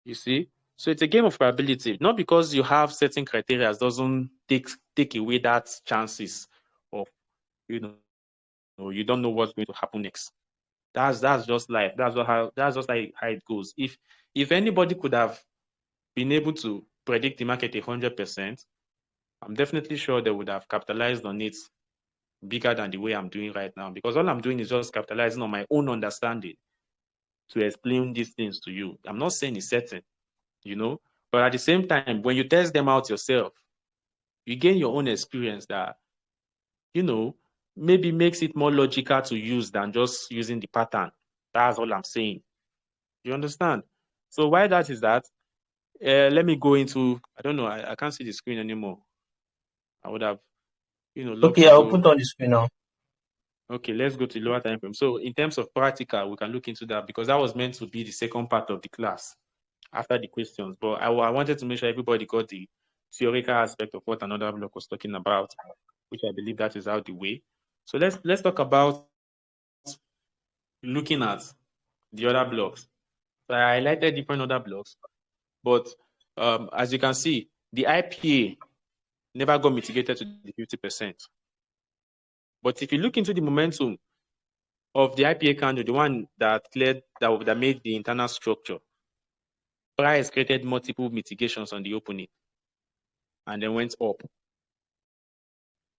You see? So it's a game of probability. Not because you have certain criteria doesn't take away that chances of, you don't know what's going to happen next. That's just life. That's just how it goes. If anybody could have been able to predict the market 100%, I'm definitely sure they would have capitalized on it bigger than the way I'm doing right now, because all I'm doing is just capitalizing on my own understanding to explain these things to you. I'm not saying it's certain, but at the same time, when you test them out yourself, you gain your own experience that, maybe makes it more logical to use than just using the pattern. That's all I'm saying. You understand? So why that is that, let me go into, I don't know, I can't see the screen anymore. I would have, loved Okay, to I'll go. put on the screen now. Okay, let's go to lower time frame. So in terms of practical, we can look into that, because that was meant to be the second part of the class after the questions. But I wanted to make sure everybody got the theoretical aspect of what another block was talking about, which I believe that is out the way. So let's talk about looking at the other blocks. So I highlighted different other blocks, but as you can see, the IPA never got mitigated to the 50%. But if you look into the momentum of the IPA candle, the one that made the internal structure, price created multiple mitigations on the opening and then went up.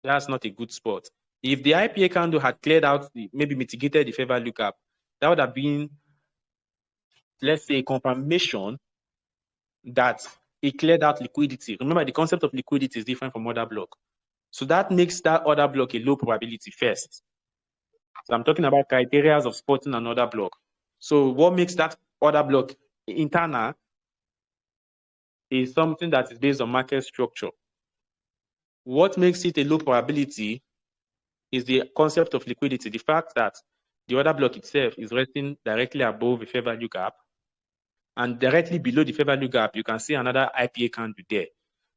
That's not a good spot. If the IPA candle had cleared out, maybe mitigated the fair value gap, that would have been, let's say, a confirmation that it cleared out liquidity. Remember, the concept of liquidity is different from other block. So that makes that other block a low probability first. So I'm talking about criteria of spotting another block. So what makes that other block internal is something that is based on market structure. What makes it a low probability is the concept of liquidity. The fact that the order block itself is resting directly above the fair value gap, and directly below the fair value gap, you can see another IPA candle there.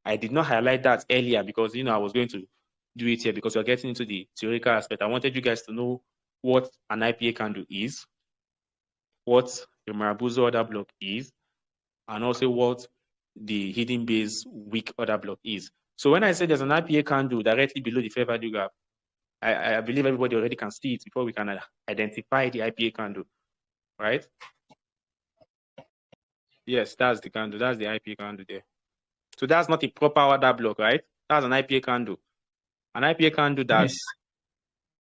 I did not highlight that earlier because I was going to do it here because we're getting into the theoretical aspect. I wanted you guys to know what an IPA candle is, what the Marabuzo order block is, and also what the hidden base weak order block is. So when I say there's an IPA candle directly below the fair value gap, I believe everybody already can see it before we can identify the IPA candle, right? Yes, that's the candle. That's the IPA candle there. So that's not a proper order block, right? That's an IPA candle. An IPA candle that Yes.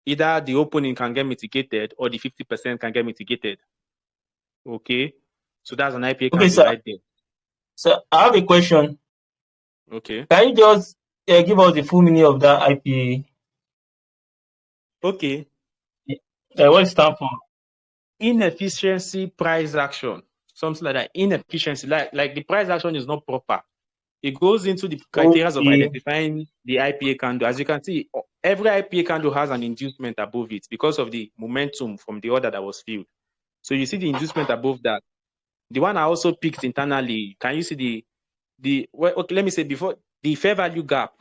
either the opening can get mitigated or the 50% can get mitigated. Okay? So that's an IPA Okay, candle sir. right there. So I have a question. Okay. Can you just give us the full meaning of that IPA? Okay. What it stand for? Inefficiency price action. Something like that. Inefficiency. Like the price action is not proper. It goes into the criteria of Okay. identifying the IPA candle. As you can see, every IPA candle has an inducement above it because of the momentum from the order that was filled. So you see the inducement above that. The one I also picked internally, can you see okay, let me say before the fair value gap.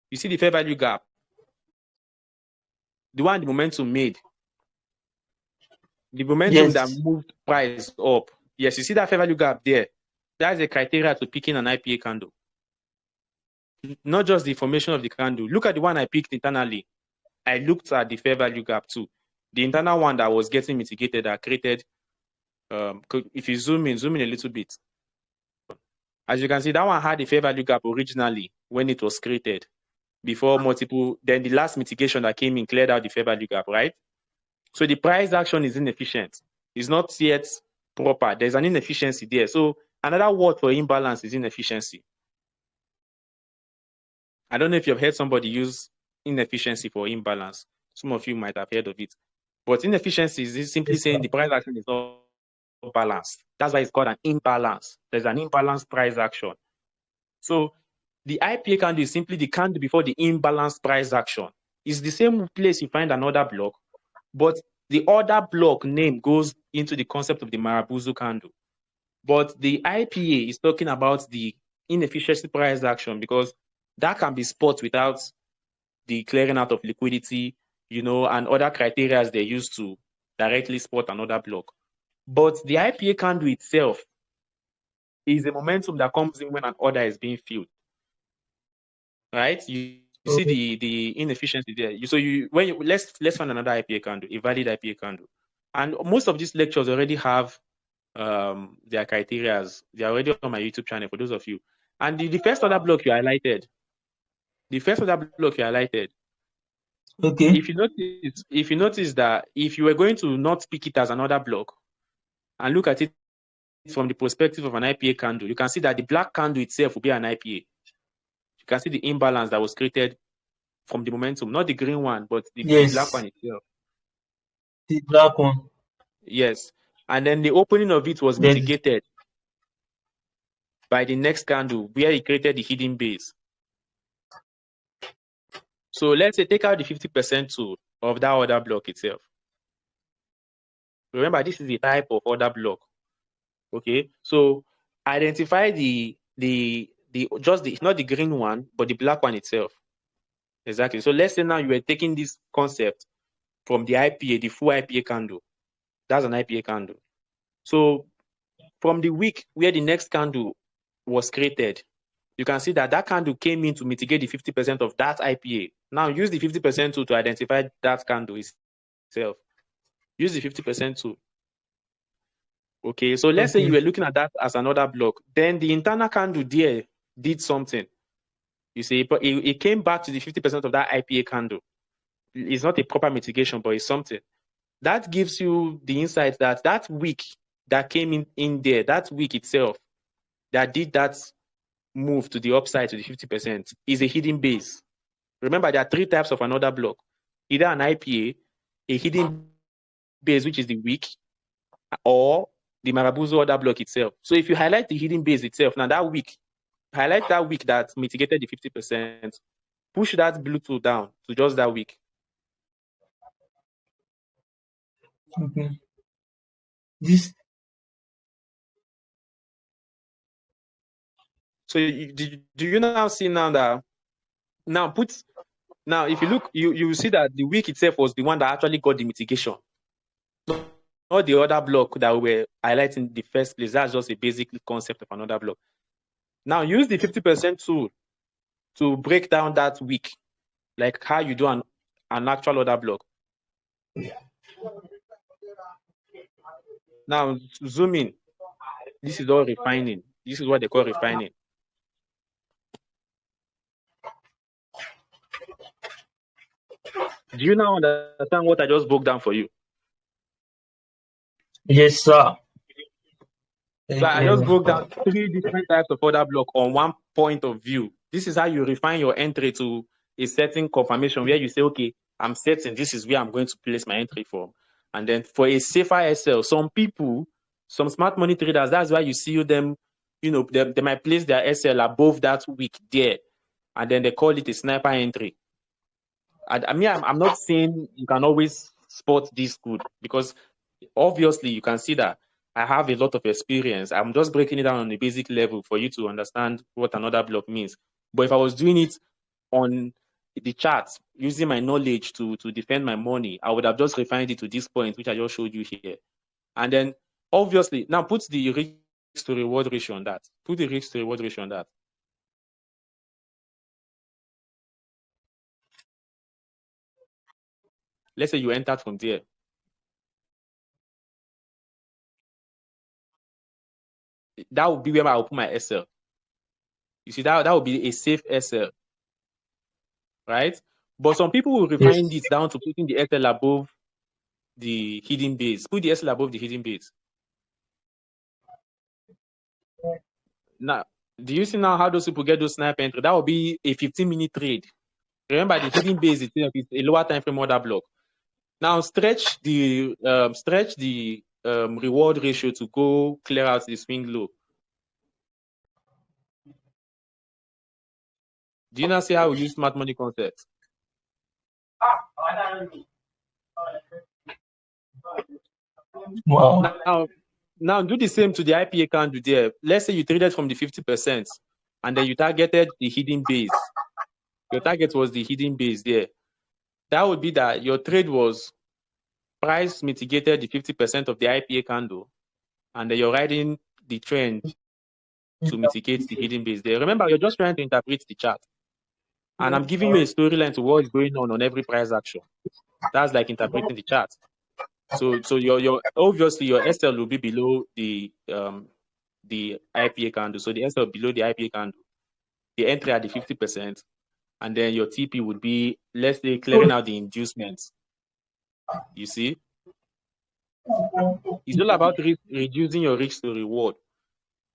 You see the fair value gap? The one the momentum made. The momentum that Yes. moved price up. Yes, you see that fair value gap there. That's a criteria to picking an IPA candle. Not just the formation of the candle. Look at the one I picked internally. I looked at the fair value gap too. The internal one that was getting mitigated that created, if you zoom in a little bit. As you can see, that one had a fair value gap originally when it was created before then the last mitigation that came in cleared out the fair value gap, right? So the price action is inefficient. It's not yet proper. There's an inefficiency there. So another word for imbalance is inefficiency. I don't know if you've heard somebody use inefficiency for imbalance. Some of you might have heard of it. But inefficiency is simply saying the price action is not balanced. That's why it's called an imbalance. There's an imbalanced price action. So the IPA candle is simply the candle before the imbalanced price action. It's the same place you find an order block, but the order block name goes into the concept of the Marabuzo candle. But the IPA is talking about the inefficiency price action because that can be spot without the clearing out of liquidity, and other criteria they use to directly spot another block. But the IPA candle itself is a momentum that comes in when an order is being filled. Right? You see the inefficiency there. Let's find another IPA candle, a valid IPA candle. And most of these lectures already have their criteria. They're already on my YouTube channel for those of you. And the first order block you highlighted. Okay. If you notice that if you were going to not pick it as another block and look at it from the perspective of an IPA candle, you can see that the black candle itself will be an IPA. You can see the imbalance that was created from the momentum, not the green one, but the black one itself. The black one. Yes. And then the opening of it was mitigated by the next candle where it created the hidden base. So let's say take out the 50% too of that order block itself. Remember, this is the type of order block. Okay, so identify not the green one, but the black one itself. Exactly. So let's say now you were taking this concept from the IPA, the full IPA candle. That's an IPA candle. So from the week where the next candle was created, you can see that candle came in to mitigate the 50% of that IPA. Now use the 50% tool to identify that candle itself. Use the 50% tool. Okay, so let's say you were looking at that as another block. Then the internal candle there did something. You see, but it came back to the 50% of that IPA candle. It's not a proper mitigation, but it's something. That gives you the insight that week that came in there, that week itself, that did that move to the upside to the 50% is a hidden base. Remember, there are three types of another block. Either an IPA, a hidden base, which is the week, or the Marabuzo order block itself. So if you highlight the hidden base itself, now that week, highlight that week that mitigated the 50%, push that blue tool down to just that week. Okay. This. So do you now see now that now if you look, you see that the week itself was the one that actually got the mitigation, not the other block that we were highlighting in the first place. That's just a basic concept of another block. Now use the 50% tool to break down that week, like how you do an actual order block. Now zoom in. This is all refining. This is what they call refining. Do you now understand what I just broke down for you? Yes, sir. So I just broke down 3 different types of order block on one point of view. This is how you refine your entry to a certain confirmation where you say, okay, I'm certain this is where I'm going to place my entry from. And then for a safer SL, some people, some smart money traders, that's why you see them, they might place their SL above that week there. And then they call it a sniper entry. And I mean, I'm not saying you can always spot this good, because obviously you can see that I have a lot of experience. I'm just breaking it down on a basic level for you to understand what another block means. But if I was doing it on the charts, using my knowledge to defend my money, I would have just refined it to this point, which I just showed you here. And then obviously, now put the risk to reward ratio on that. Put the risk to reward ratio on that. Let's say you entered from there. That would be where I will put my SL. You see, that would be a safe SL, right? But some people will refine this down to putting the SL above the hidden base. Put the SL above the hidden base. Now, do you see now how those people get those sniper entry? That will be a 15-minute trade. Remember, the hidden base itself is a lower time frame order block. Now, stretch the reward ratio to go clear out the swing low. Do you now see how we use smart money concepts? Wow. Now do the same to the IPA candle there. Let's say you traded from the 50% and then you targeted the hidden base. Your target was the hidden base there. That would be that your trade was price mitigated the 50% of the IPA candle, and then you're riding the trend to mitigate the hidden base there. Remember, you're just trying to interpret the chart. And I'm giving you a storyline to what is going on every price action. That's like interpreting the chart. So your obviously your SL will be below the IPA candle. So the SL below the IPA candle, the entry at the 50%, and then your TP would be, let's say, clearing out the inducements. You see, it's all about reducing your risk to reward.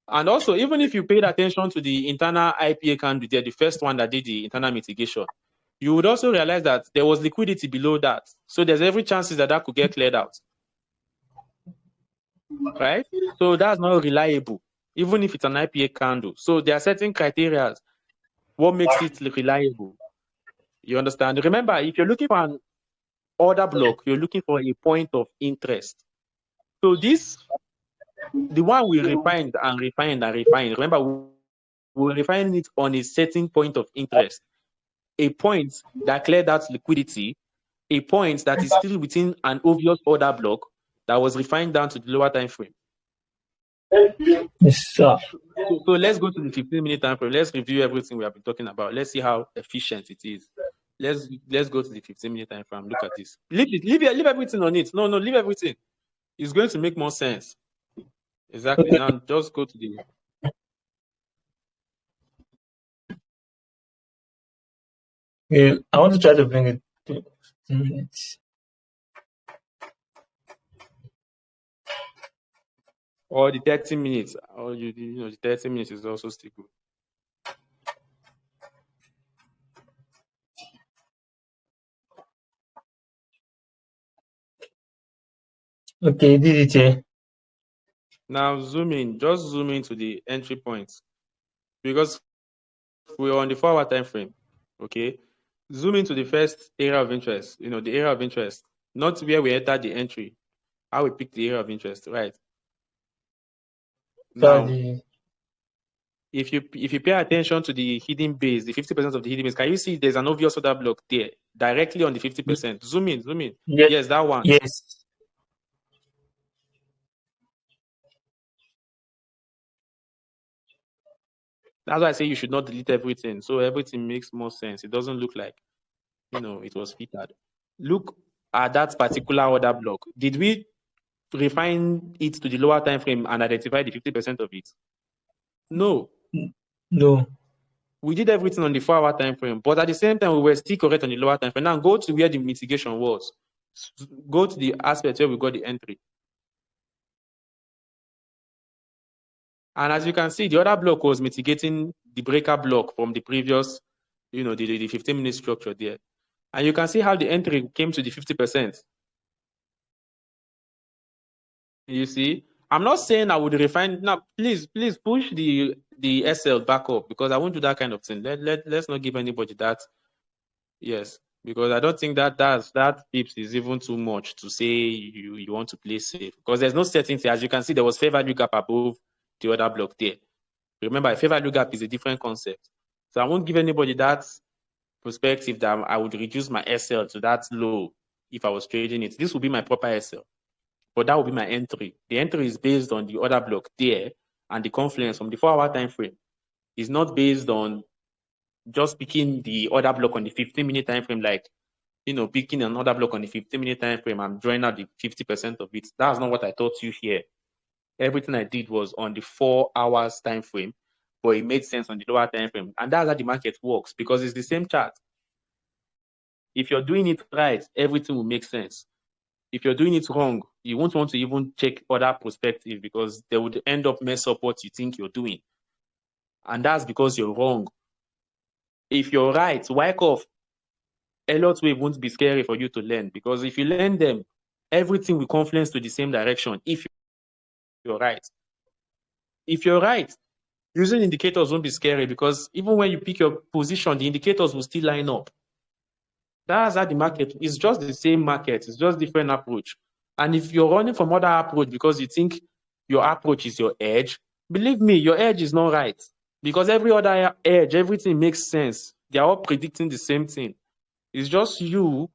And also, even if you paid attention to the internal IPA candle there, the first one that did the internal mitigation, you would also realize that there was liquidity below that. So there's every chance that could get cleared out. Right? So that's not reliable, even if it's an IPA candle. So there are certain criteria. What makes it reliable? You understand? Remember, if you're looking for an order block, you're looking for a point of interest. So the one we refined and refined and refined, remember, we're refining it on a certain point of interest. A point that cleared out liquidity, a point that is still within an obvious order block that was refined down to the lower time frame. Yes, sir. So let's go to the 15-minute time frame. Let's review everything we have been talking about. Let's see how efficient it is. Let's go to the 15-minute time frame. Look at this. Leave everything on it. No, leave everything. It's going to make more sense. Exactly. Now just go to the. Yeah, I want to try to bring it to 15 minutes. Or the 30 minutes. Or the 30 minutes is also still good. Okay, did it here. Now zoom in, just zoom into the entry points because we're on the 4-hour time frame. Okay, zoom into the first area of interest. The area of interest, not where we entered the entry. How we pick the area of interest, right? Now, if you pay attention to the hidden base, the 50% of the hidden base, can you see there's an obvious order block there directly on the 50%? Zoom in, zoom in. Yes, that one. Yes. That's why I say you should not delete everything. So everything makes more sense. It doesn't look like, it was fitted. Look at that particular order block. Did we refine it to the lower time frame and identify the 50% of it? No. No. We did everything on the 4-hour time frame, but at the same time, we were still correct on the lower time frame. Now go to where the mitigation was. Go to the aspect where we got the entry. And as you can see, the other block was mitigating the breaker block from the previous, the 15-minute structure there. And you can see how the entry came to the 50%. You see, I'm not saying I would refine. Now, please push the SL back up because I won't do that kind of thing. Let's not give anybody that. Yes, because I don't think that pips is even too much to say you want to play safe because there's no certainty. As you can see, there was fair value gap above the other block there. Remember, a fair value gap is a different concept. So I won't give anybody that perspective that I would reduce my SL to that low if I was trading it. This would be my proper SL. But that will be my entry. The entry is based on the order block there and the confluence from the 4-hour time frame. It's not based on just picking the order block on the 15-minute time frame, like picking another block on the 15-minute time frame and drawing out the 50% of it. That's not what I taught you here. Everything I did was on the 4 hours time frame, but it made sense on the lower time frame. And that's how the market works because it's the same chart. If you're doing it right, everything will make sense. If you're doing it wrong, you won't want to even check other perspective because they would end up mess up what you think you're doing. And that's because you're wrong. If you're right, Wyckoff, Elliott wave won't be scary for you to learn because if you learn them, everything will confluence to the same direction if you're right. If you're right, using indicators won't be scary because even when you pick your position, the indicators will still line up. That's how the market is. Just the same market. It's just different approach. And if you're running from other approach because you think your approach is your edge, believe me, your edge is not right. Because every other edge, everything makes sense. They're all predicting the same thing. It's just you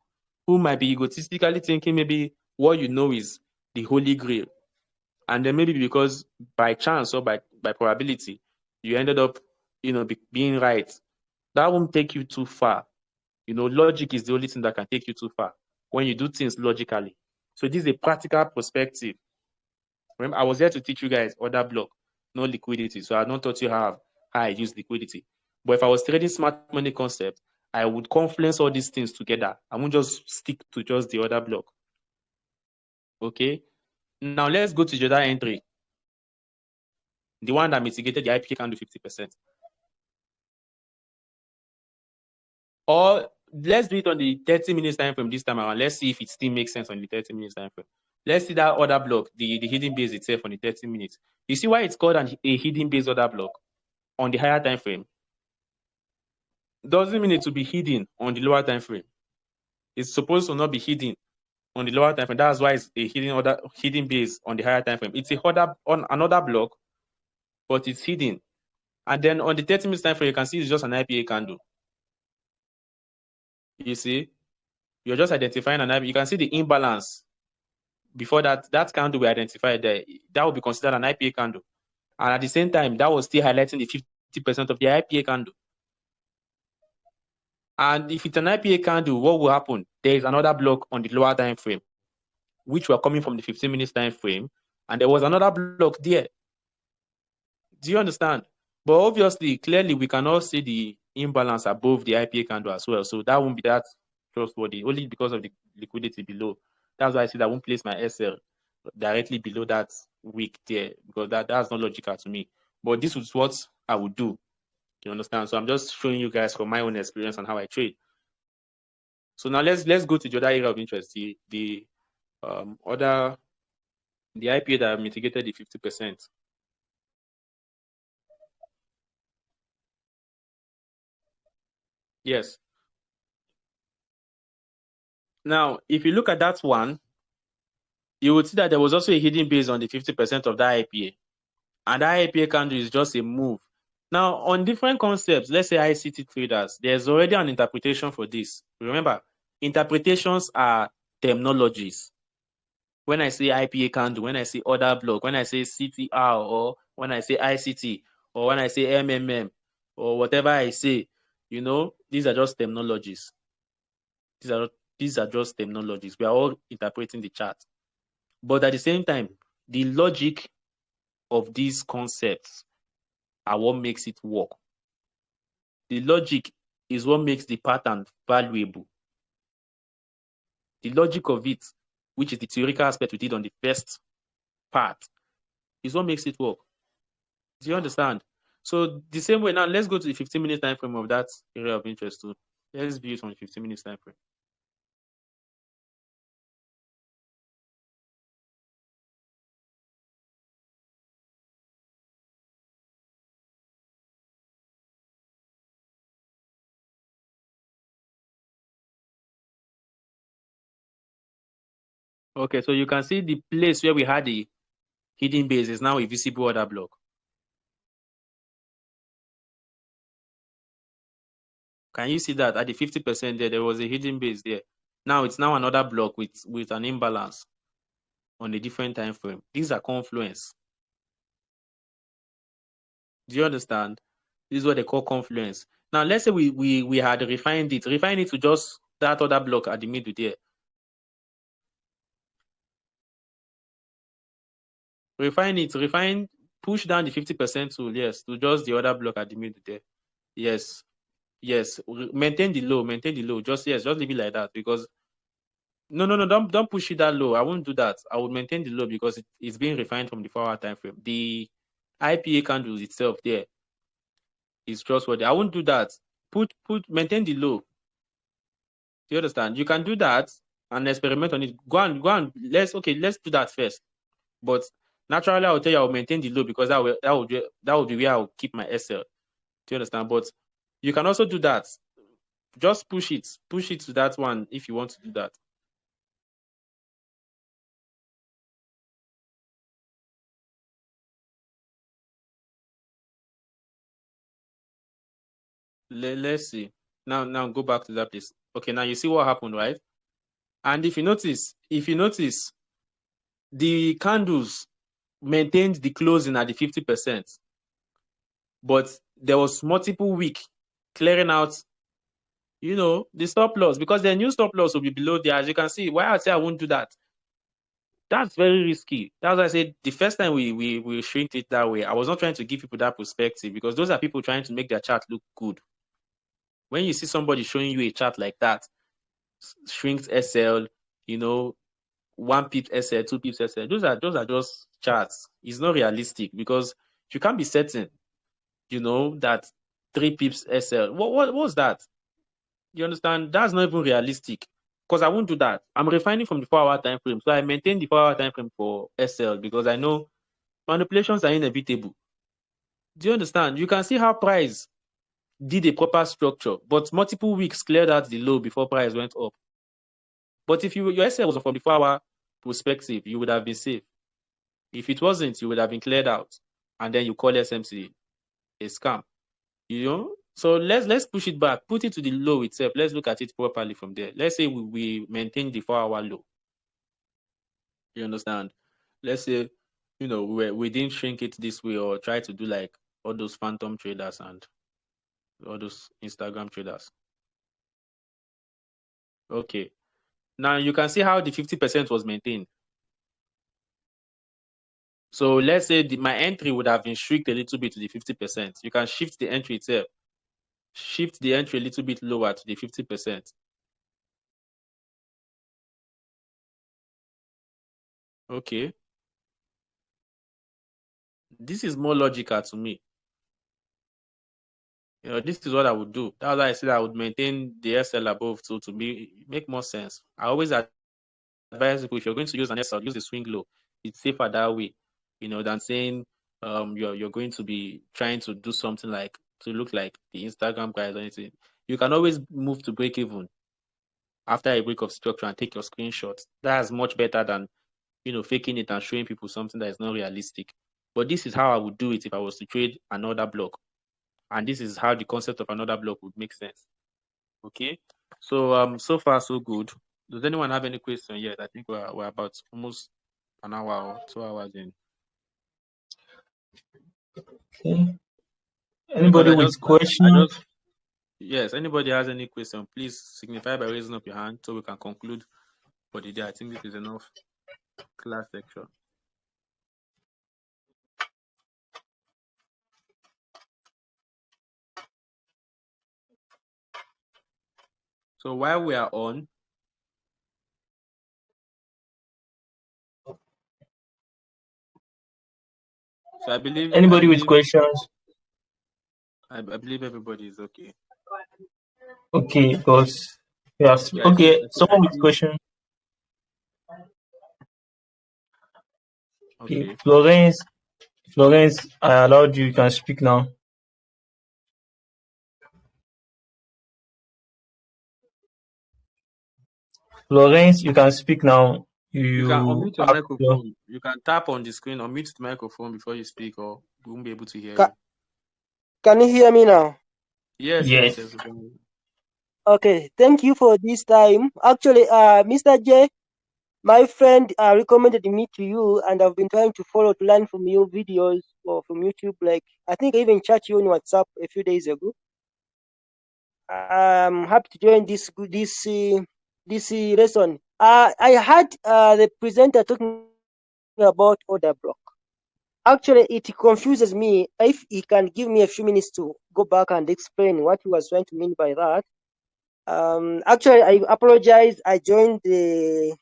who might be egotistically thinking maybe what you know is the holy grail. And then maybe because by chance or by probability, you ended up, being right. That won't take you too far. Logic is the only thing that can take you too far when you do things logically. So this is a practical perspective. Remember, I was here to teach you guys order block, no liquidity. So I don't taught you how I use liquidity. But if I was trading smart money concept, I would confluence all these things together. I won't just stick to just the order block. Okay. Now let's go to the other entry. The one that mitigated the IPK candle 50%. Or let's do it on the 30 minutes time frame this time around. Let's see if it still makes sense on the 30 minutes time frame. Let's see that order block, the hidden base itself on the 30 minutes. You see why it's called a hidden base order block on the higher time frame? Doesn't mean it to be hidden on the lower time frame. It's supposed to not be hidden on the lower time frame. That's why it's a hidden base on the higher time frame. It's on another block, but it's hidden. And then on the 30 minutes time frame, you can see it's just an IPA candle. You see, you're just identifying an IPA. You can see the imbalance before that candle we identified there. That would be considered an IPA candle. And at the same time, that was still highlighting the 50% of the IPA candle. And if it's an IPA candle, what will happen? There is another block on the lower time frame, which were coming from the 15 minutes time frame, and there was another block there. Do you understand? But obviously, clearly, we cannot see the imbalance above the IPA candle as well. So that won't be that trustworthy, only because of the liquidity below. That's why I said I won't place my SL directly below that wick there, because that's not logical to me. But this is what I would do. You understand? So I'm just showing you guys from my own experience and how I trade. So now let's go to the other area of interest, the other The IPA that mitigated the 50%. Yes. Now, if you look at that one, you would see that there was also a hidden base on the 50% of that IPA. And that IPA candle is just a move. Now, on different concepts, let's say ICT traders, there's already an interpretation for this. Remember, interpretations are terminologies. When I say IPA candle, when I say order block, when I say CTR, or when I say ICT, or when I say MMM, or whatever I say, these are just terminologies. These are just terminologies. We are all interpreting the chart. But at the same time, the logic of these concepts are what makes it work. The logic is what makes the pattern valuable. The logic of it, which is the theoretical aspect we did on the first part, is what makes it work. Do you understand? So the same way now, let's go to the 15-minute time frame of that area of interest too. Let's view it on the 15-minute time frame. Okay, so you can see the place where we had the hidden base is now a visible order block. Can you see that at the 50% there was a hidden base there? Now it's now another block with an imbalance on a different time frame. These are confluence. Do you understand? This is what they call confluence. Now let's say we had refined it to just that other block at the middle there. Push down the 50% to just the other block at the middle there. Yes. Maintain the low. Just leave it like that, because no, don't push it that low. I won't do that. I would maintain the low because it's being refined from the 4-hour time frame. The IPA candles itself there is trustworthy. I won't do that. Maintain the low. Do you understand? You can do that and experiment on it. Go on. Let's do that first. But naturally, I'll tell you I'll maintain the low because that would be where I'll keep my SL. Do you understand? But you can also do that. Just push it to that one if you want to do that. Let's see. Now go back to that place. Okay, now you see what happened, right? And if you notice, the candles maintained the closing at the 50%, but there was multiple week clearing out, the stop loss, because the new stop loss will be below there. As you can see, why I say I won't do that. That's very risky. That's why I said the first time we shrink it that way, I was not trying to give people that perspective, because those are people trying to make their chart look good. When you see somebody showing you a chart like that, shrinks SL, 1 pip SL, 2 pips SL, those are just charts. It's not realistic, because you can't be certain, that 3 pips SL. What was that? You understand? That's not even realistic, because I won't do that. I'm refining from the 4-hour time frame, so I maintain the 4-hour time frame for SL because I know manipulations are inevitable. Do you understand? You can see how price did a proper structure, but multiple weeks cleared out the low before price went up. But if your SL was from the 4-hour perspective, you would have been safe. If it wasn't, you would have been cleared out, and then you call SMC a scam. So let's push it back, put it to the low itself. Let's look at it properly from there. Let's say we maintain the 4-hour low. You understand? Let's say we didn't shrink it this way or try to do like all those phantom traders and all those Instagram traders. Okay, now you can see how the 50% was maintained. So let's say my entry would have been shrinked a little bit to the 50%. You can shift the entry itself. Shift the entry a little bit lower to the 50%. Okay. This is more logical to me. This is what I would do. That's why I said I would maintain the SL above to make more sense. I always advise people, if you're going to use an SL, use the swing low. It's safer that way, than saying you're going to be trying to do something like to look like the Instagram guys or anything. You can always move to break even after a week of structure and take your screenshots. That's much better than faking it and showing people something that is not realistic. But this is how I would do it if I was to trade another block. And this is how the concept of another block would make sense. Okay. So so far so good. Does anyone have any question yet? I think we're about almost an hour or 2 hours in. Okay. Anybody with questions? Yes, anybody has any question, please signify by raising up your hand so we can conclude for the day. I think this is enough class section. So while we are on, so I believe Anybody with questions? I believe everybody is okay. Okay, because yes. Yeah, Okay, someone with question. Okay. Florence, I allowed you. You can speak now. Florence, you can speak now. You can unmute your microphone. You can tap on the screen, unmute the microphone before you speak, or we won't be able to hear you. Can you hear me now? Yes. Okay, thank you for this time. Actually, Mr. J, my friend recommended me to you, and I've been trying to follow to learn from your videos or from YouTube. Like, I think I even chat you on WhatsApp a few days ago. I'm happy to join this lesson. I heard the presenter talking about order block. Actually, it confuses me. If he can give me a few minutes to go back and explain what he was trying to mean by that. Actually, I apologize. I joined the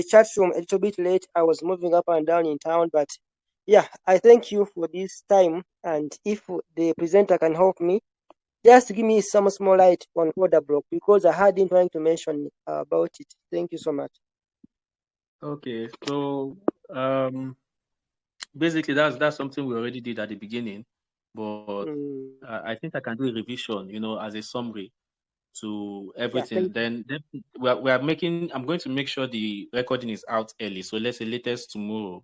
chat room a little bit late. I was moving up and down in town, but yeah, I thank you for this time. And if the presenter can help me, just give me some small light on order block, because I had been trying to mention about it. Thank you so much. Okay, so basically that's something we already did at the beginning, but I think I can do a revision, as a summary to everything. Yeah, then I'm going to make sure the recording is out early. So let's say latest tomorrow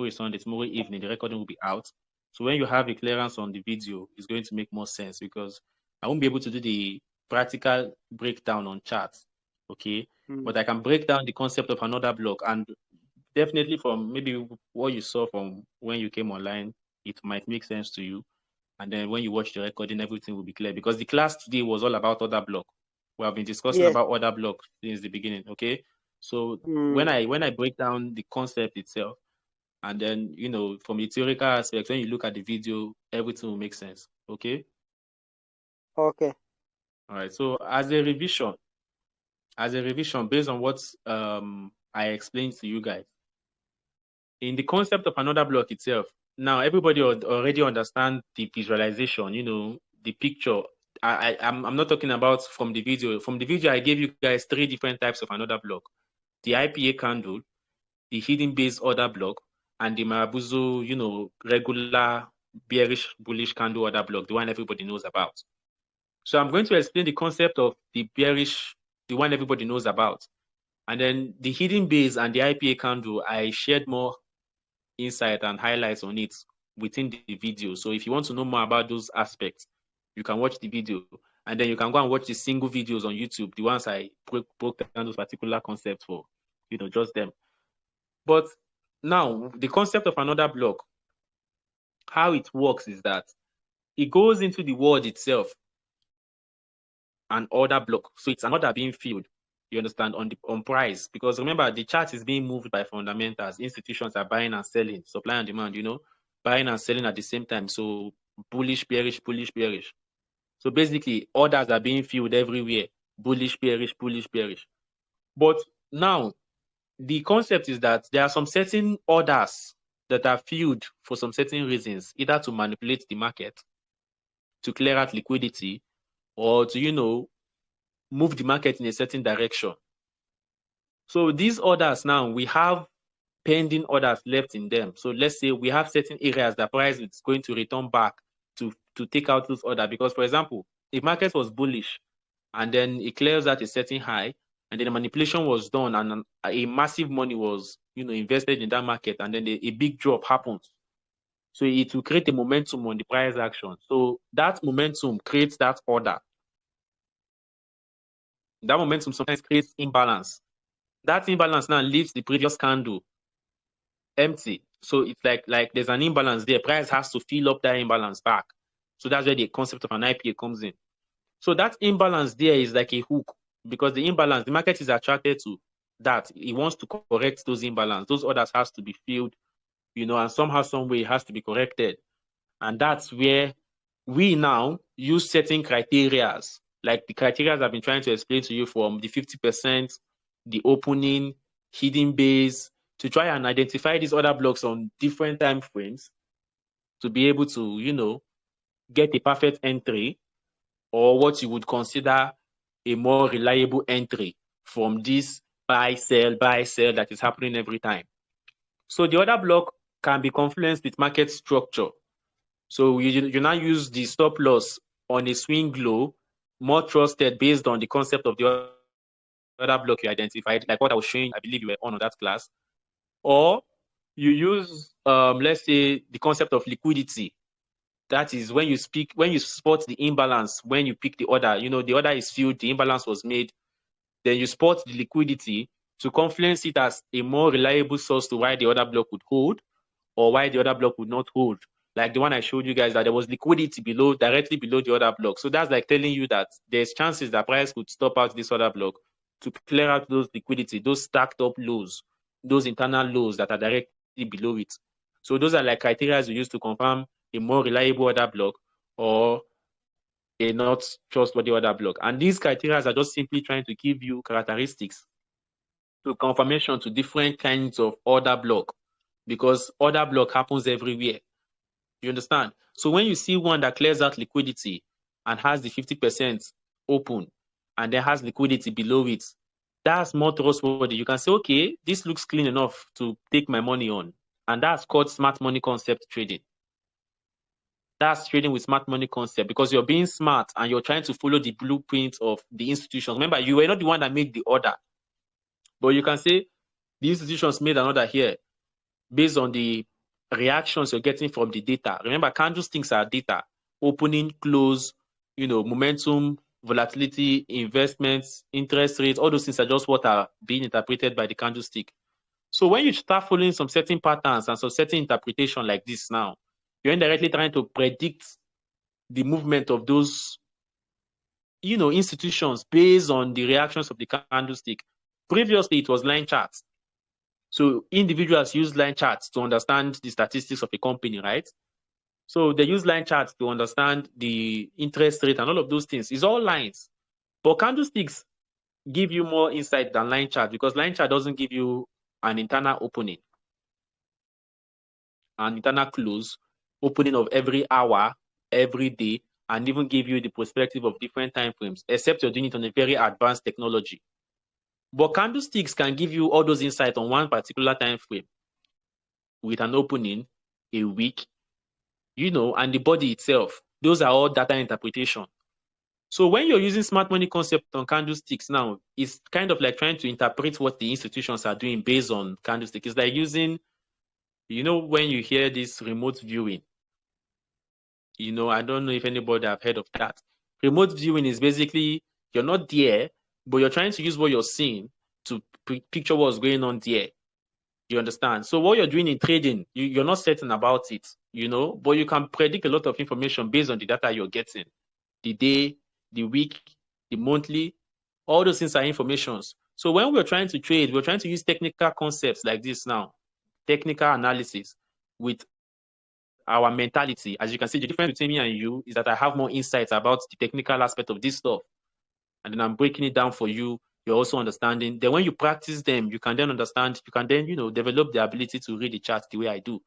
is Sunday, tomorrow evening the recording will be out. So when you have a clearance on the video, it's going to make more sense, because I won't be able to do the practical breakdown on charts. Okay. But I can break down the concept of another block, and definitely from maybe what you saw from when you came online, it might make sense to you. And then when you watch the recording, everything will be clear, because the class today was all about order block. We have been discussing about order block since the beginning. Okay. So when I break down the concept itself, and then from the theoretical aspect, when you look at the video, everything will make sense. Okay. Okay. All right. So as a revision based on what I explained to you guys, in the concept of another block itself, now everybody already understand the visualization, the picture. I'm not talking about from the video. From the video, I gave you guys 3 different types of another block: the IPA candle, the hidden base order block, and the Marabuzo, regular bearish bullish candle order block, the one everybody knows about. So I'm going to explain the concept of the bearish, the one everybody knows about. And then the hidden base and the IPA candle, I shared more insight and highlights on it within the video. So if you want to know more about those aspects, you can watch the video, and then you can go and watch the single videos on YouTube, the ones I broke down those particular concepts for, just them. But now the concept of another block, how it works is that it goes into the word itself, an order block. So it's an order being filled, you understand, on price. Because remember, the chart is being moved by fundamentals. Institutions are buying and selling, supply and demand, buying and selling at the same time. So bullish, bearish, bullish, bearish. So basically, orders are being filled everywhere. Bullish, bearish, bullish, bearish. But now, the concept is that there are some certain orders that are filled for some certain reasons, either to manipulate the market, to clear out liquidity, or to, move the market in a certain direction. So these orders now, we have pending orders left in them. So let's say we have certain areas that price is going to return back to take out those orders. Because, for example, if market was bullish and then it clears at a certain high, and then the manipulation was done and a massive money was, invested in that market, and then a big drop happens. So it will create a momentum on the price action. So that momentum creates that order. That momentum sometimes creates imbalance. That imbalance now leaves the previous candle empty. So it's like there's an imbalance there. Price has to fill up that imbalance back. So that's where the concept of an IPA comes in. So that imbalance there is like a hook, because the imbalance, the market is attracted to that. It wants to correct those imbalance. Those orders has to be filled, and somehow, some way it has to be corrected. And that's where we now use certain criteria, like the criteria I've been trying to explain to you, from the 50%, the opening, hidden base, to try and identify these other blocks on different time frames to be able to, get a perfect entry, or what you would consider a more reliable entry from this buy, sell that is happening every time. So the other block can be confluenced with market structure. So you now use the stop loss on a swing low, more trusted based on the concept of the other block you identified, like what I was showing, I believe you were on that class. Or you use, let's say, the concept of liquidity. That is when you spot the imbalance, when you pick the order, the order is filled, the imbalance was made, then you spot the liquidity to confluence it as a more reliable source to why the other block would hold or why the other block would not hold. Like the one I showed you guys, that there was liquidity directly below the other block. So that's like telling you that there's chances that price could stop out this other block to clear out those liquidity, those stacked up lows, those internal lows that are directly below it. So those are like criteria we use to confirm a more reliable order block or a not trustworthy order block. And these criteria are just simply trying to give you characteristics to confirmation to different kinds of order block, because order block happens everywhere. You understand? So when you see one that clears out liquidity and has the 50% open and then has liquidity below it, that's more trustworthy. You can say, okay, this looks clean enough to take my money on. And that's called smart money concept trading. That's trading with smart money concept, because you're being smart and you're trying to follow the blueprint of the institutions. Remember, you were not the one that made the order, but you can say the institutions made an order here based on the reactions you're getting from the data. Remember, candlesticks are data: opening, close, momentum, volatility, investments, interest rates. All those things are just what are being interpreted by the candlestick. So when you start following some certain patterns and some certain interpretation like this now, you're indirectly trying to predict the movement of those, institutions based on the reactions of the candlestick. Previously, it was line charts. So individuals use line charts to understand the statistics of a company, right? So they use line charts to understand the interest rate and all of those things. It's all lines. But candlesticks give you more insight than line chart, because line chart doesn't give you an internal opening, an internal close, opening of every hour, every day, and even give you the perspective of different time frames, except you're doing it on a very advanced technology. But candlesticks can give you all those insights on one particular time frame with an opening, a week, and the body itself. Those are all data interpretation. So when you're using smart money concept on candlesticks now, it's kind of like trying to interpret what the institutions are doing based on candlesticks. It's like using, when you hear this remote viewing, I don't know if anybody have heard of that. Remote viewing is basically, you're not there, but you're trying to use what you're seeing to picture what's going on there. You understand? So what you're doing in trading, you're not certain about it, but you can predict a lot of information based on the data you're getting. The day, the week, the monthly, all those things are informations. So when we're trying to trade, we're trying to use technical concepts like this now, technical analysis with our mentality. As you can see, the difference between me and you is that I have more insights about the technical aspect of this stuff. And then I'm breaking it down for you. You're also understanding. Then when you practice them, you can then understand, you can then, develop the ability to read the charts the way I do.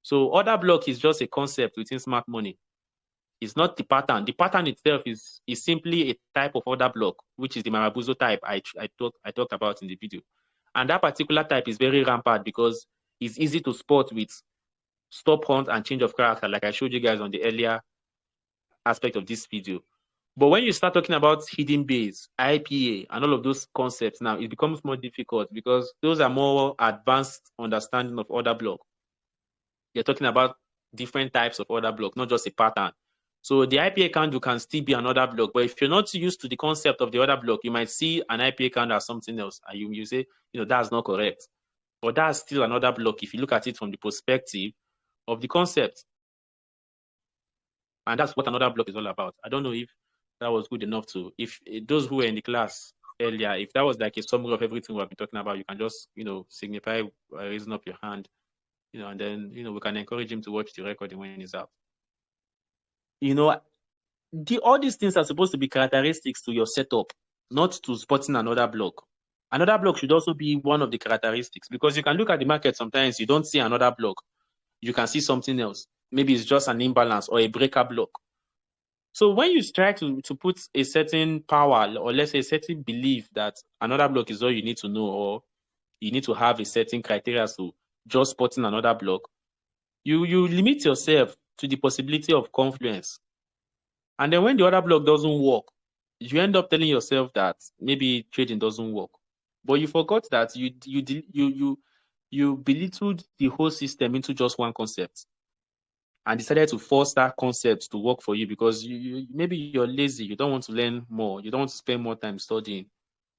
So order block is just a concept within smart money. It's not the pattern. The pattern itself is simply a type of order block, which is the Marabuzo type I talked about in the video. And that particular type is very rampant because It's easy to spot with stop hunt and change of character, like I showed you guys on the earlier aspect of this video. But when you start talking about hidden base, IPA, and all of those concepts now, it becomes more difficult because those are more advanced understanding of order block. You're talking about different types of order block, not just a pattern. So the IPA candle can still be an order block, but if you're not used to the concept of the order block, you might see an IPA candle as something else, and you say, that's not correct. But that's still another block if you look at it from the perspective of the concept. And that's what another block is all about. I don't know if that was good enough to, if those who were in the class earlier, if that was like a summary of everything we've been talking about, you can just, signify raising up your hand, and then, we can encourage him to watch the recording when he's out. All these things are supposed to be characteristics to your setup, not to spotting another block. Another block should also be one of the characteristics, because you can look at the market sometimes, you don't see another block. You can see something else. Maybe it's just an imbalance or a breaker block. So when you try to put a certain power, or let's say a certain belief that another block is all you need to know, or you need to have a certain criteria to just spotting another block, you limit yourself to the possibility of confluence. And then when the other block doesn't work, you end up telling yourself that maybe trading doesn't work. But you forgot that you belittled the whole system into just one concept and decided to force that concept to work for you because maybe you're lazy, you don't want to learn more, you don't want to spend more time studying,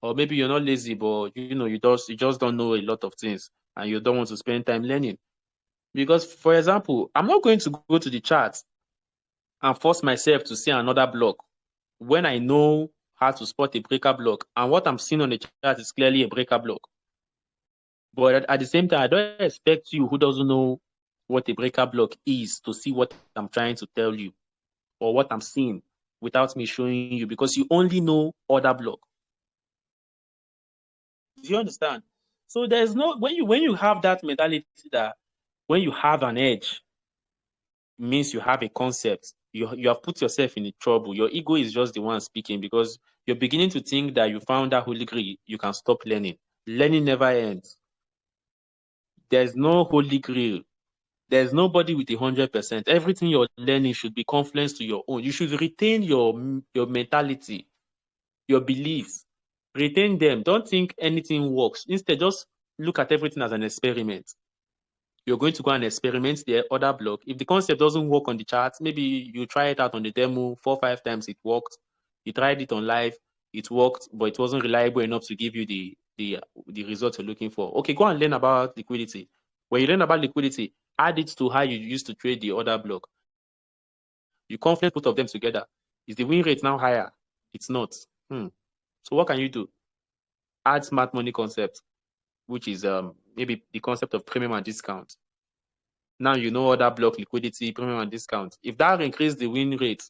or maybe you're not lazy, but you just don't know a lot of things and you don't want to spend time learning. Because, for example, I'm not going to go to the chart and force myself to see another block when I know how to spot a breaker block, and what I'm seeing on the chart is clearly a breaker block. But at the same time, I don't expect you who doesn't know what a breaker block is to see what I'm trying to tell you or what I'm seeing without me showing you, because you only know order block. Do you understand? So there's no, when you have that mentality that when you have an edge, means you have a concept, you have put yourself in trouble. Your ego is just the one speaking, because you're beginning to think that you found that holy grail, you can stop learning. Learning never ends. There's no holy grail. There's nobody with 100%. Everything you're learning should be confluence to your own. You should retain your mentality, your beliefs. Retain them. Don't think anything works. Instead, just look at everything as an experiment. You're going to go and experiment the other block. If the concept doesn't work on the chart, maybe you try it out on the demo 4 or 5 times, it worked. You tried it on live, it worked, but it wasn't reliable enough to give you the results you're looking for. Okay, go and learn about liquidity. When you learn about liquidity, add it to how you used to trade the other block. You confluence both of them together. Is the win rate now higher? It's not. So what can you do? Add smart money concept, which is maybe the concept of premium and discount. Now you know order block, liquidity, premium and discount. If that increase the win rate,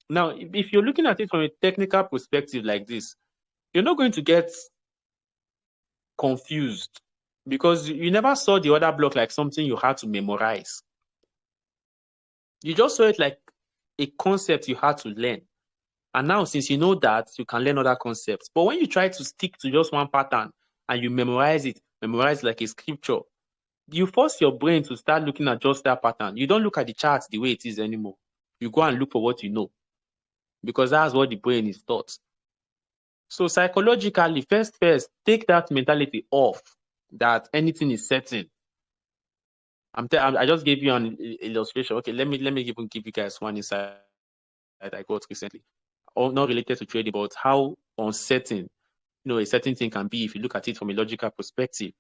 now if you're looking at it from a technical perspective like this, you're not going to get confused because you never saw the order block like something you had to memorize. You just saw it like a concept you had to learn. And now, since you know that, you can learn other concepts. But when you try to stick to just one pattern and you memorize like a scripture, you force your brain to start looking at just that pattern. You don't look at the chart the way it is anymore. You go and look for what you know, because that's what the brain is taught. So psychologically, first, take that mentality off that anything is certain. I just gave you an illustration. Okay, let me even give you guys one insight that I got recently, not related to trading, but how uncertain a certain thing can be if you look at it from a logical perspective.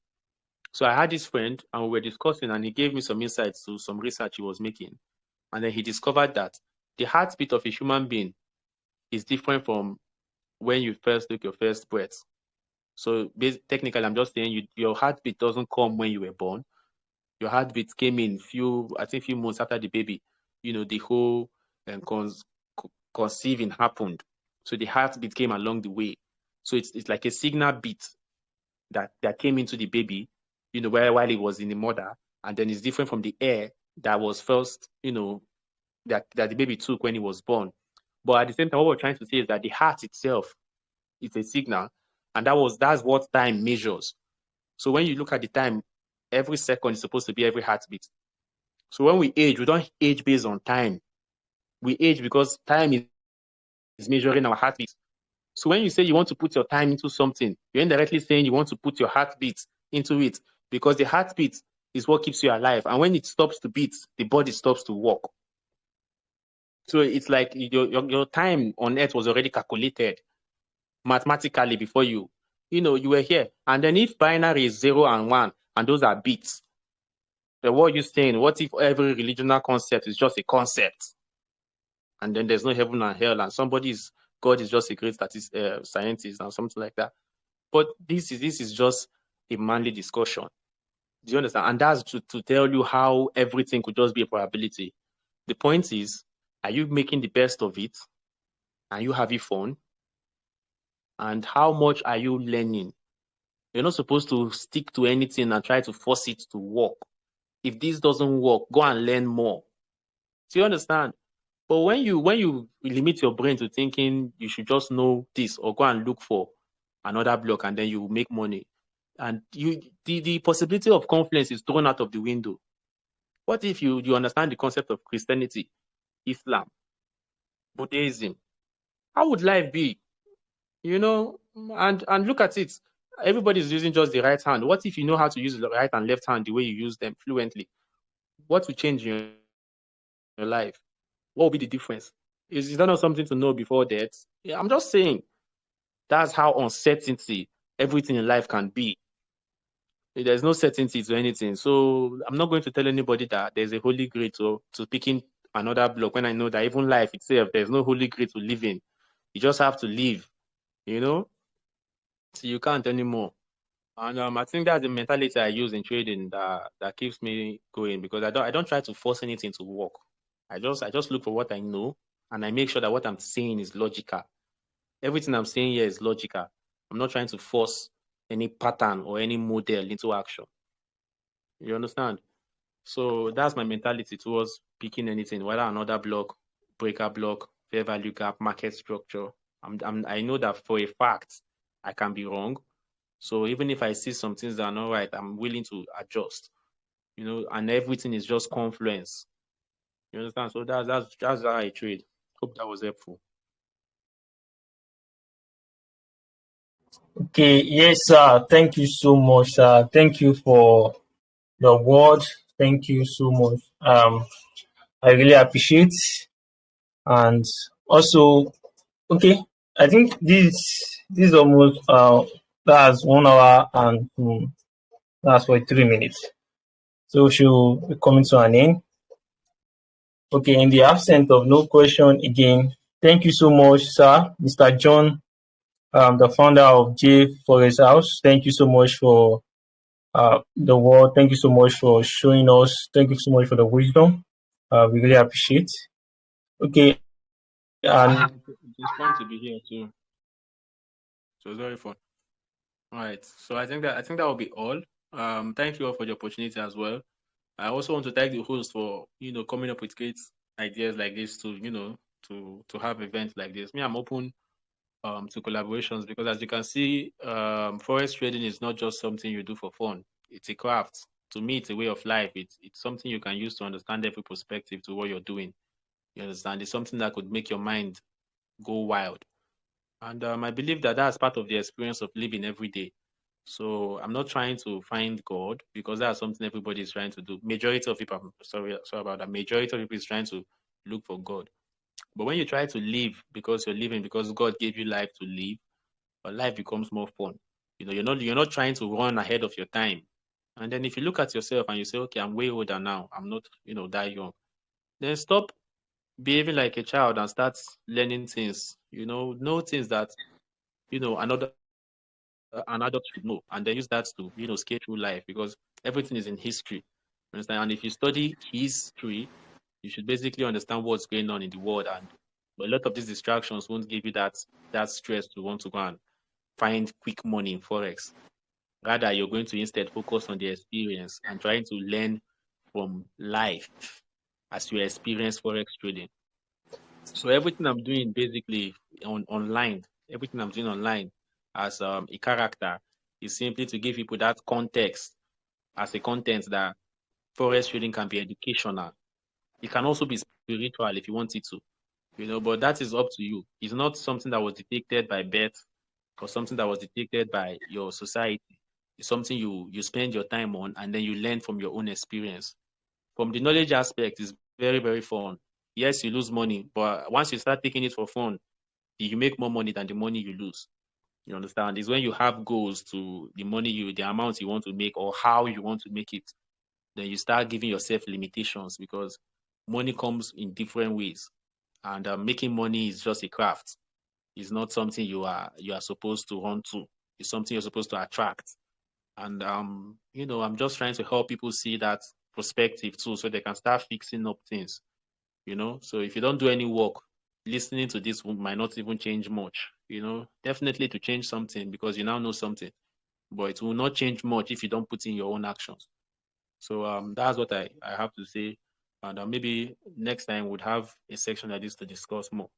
So I had this friend and we were discussing, and he gave me some insights to some research he was making. And then he discovered that the heartbeat of a human being is different from when you first took your first breath. So technically, I'm just saying your heartbeat doesn't come when you were born. Your heartbeat came in few months after the baby. The whole conceiving happened. So the heartbeat came along the way. So it's like a signal beat that came into the baby, while it was in the mother, and then it's different from the air that was first, that the baby took when he was born. But at the same time, what we're trying to say is that the heart itself is a signal, and that's what time measures. So when you look at the time every second is supposed to be every heartbeat. So when we age, we don't age based on time. We age because time is measuring our heartbeat. So when you say you want to put your time into something, you're indirectly saying you want to put your heartbeat into it, because the heartbeat is what keeps you alive. And when it stops to beat, the body stops to work. So it's like your time on earth was already calculated mathematically before you were here. And then if binary is 0 and 1, and those are bits, then what are you saying? What if every religional concept is just a concept? And then there's no heaven and hell, and God is just a great scientist and something like that. But this is just a manly discussion. Do you understand? And that's to tell you how everything could just be a probability. The point is, are you making the best of it? Are you having fun? And how much are you learning? You're not supposed to stick to anything and try to force it to work. If this doesn't work, go and learn more. Do you understand? But when you limit your brain to thinking you should just know this or go and look for another block and then you make money, and the possibility of confluence is thrown out of the window. What if you understand the concept of Christianity, Islam, Buddhism? How would life be? And look at it. Everybody's using just the right hand. What if you know how to use the right and left hand the way you use them fluently? What will change in your life? What will be the difference? Is that not something to know before death? Yeah, I'm just saying that's how uncertainty everything in life can be. There's no certainty to anything. So I'm not going to tell anybody that there's a holy grail to picking another block when I know that even life itself, there's no holy grail to live in. You just have to live, So you can't anymore. And I think that's the mentality I use in trading that keeps me going, because I don't try to force anything to work. I just look for what I know, and I make sure that what I'm saying is logical. Everything I'm saying here is logical. I'm not trying to force any pattern or any model into action. You understand? So that's my mentality towards picking anything, whether another block, breaker block, fair value gap, market structure. I know that for a fact I can be wrong. So even if I see some things that are not right, I'm willing to adjust. And everything is just confluence. You understand? So that's how I trade. Hope that was helpful. Okay, yes, sir. Thank you so much, sir. Thank you for the word. Thank you so much. I really appreciate. And also, okay, I think this is almost that's 1 hour and that's 3 minutes. So she'll be coming to an end. Okay, in the absence of no question again, thank you so much, sir, Mr. John, the founder of JayForexHouse. Thank you so much for the word. Thank you so much for showing us. Thank you so much for the wisdom. We really appreciate. Okay, and It's fun to be here too. So it's very fun. All right. So I think that will be all. Thank you all for the opportunity as well. I also want to thank the host for coming up with great ideas like this to have events like this. Me, I'm open to collaborations, because as you can see, forex trading is not just something you do for fun. It's a craft. To me, it's a way of life. It's something you can use to understand every perspective to what you're doing. You understand? It's something that could make your mind go wild. And I believe that that's part of the experience of living every day. So I'm not trying to find God, because that's something everybody is trying to do. Majority of people, sorry about that. Majority of people is trying to look for God. But when you try to live because you're living because God gave you life to live, life becomes more fun. You're not trying to run ahead of your time. And then if you look at yourself and you say, okay, I'm way older now, I'm not, that young, then stop behaving like a child and start learning things. Know things that an adult should know, and then use that to scale through life, because everything is in history. Understand? And if you study history, you should basically understand what's going on in the world, and a lot of these distractions won't give you that stress to want to go and find quick money in forex. Rather, you're going to instead focus on the experience and trying to learn from life as you experience forex trading. So everything I'm doing basically online, everything I'm doing online as a character is simply to give people that context as a content that Forex trading can be educational. It can also be spiritual if you want it to, but that is up to you. It's not something that was dictated by birth or something that was dictated by your society. It's something you spend your time on, and then you learn from your own experience. From the knowledge aspect, it's very, very fun. Yes, you lose money, but once you start taking it for fun, you make more money than the money you lose. You understand? It's when you have goals to the amount you want to make or how you want to make it, then you start giving yourself limitations, because money comes in different ways, and making money is just a craft. It's not something you are supposed to run to. It's something you're supposed to attract. And I'm just trying to help people see that perspective too, so they can start fixing up things. So if you don't do any work, listening to this might not even change much. Definitely to change something, because you now know something, but it will not change much if you don't put in your own actions. So that's what I have to say. And maybe next time we'd have a section like this to discuss more.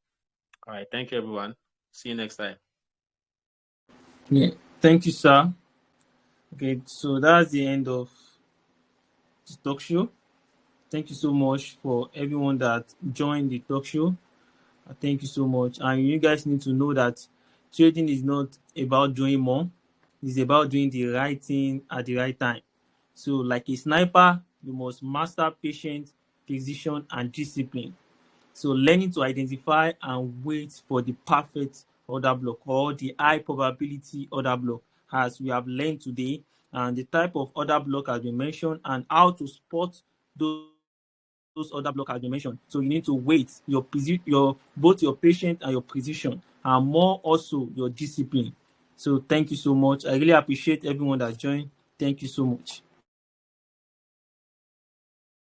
All right. Thank you, everyone. See you next time. Yeah. Thank you, sir. Okay, so that's the end of the talk show. Thank you so much for everyone that joined the talk show. Thank you so much. And you guys need to know that trading is not about doing more. It's about doing the right thing at the right time. So like a sniper, you must master patience, precision, and discipline. So learning to identify and wait for the perfect order block or the high probability order block, as we have learned today, and the type of order block has been mentioned, and how to spot those other block has been mentioned. So you need to wait both your patience and your precision, and more also your discipline. So thank you so much. I really appreciate everyone that joined. Thank you so much.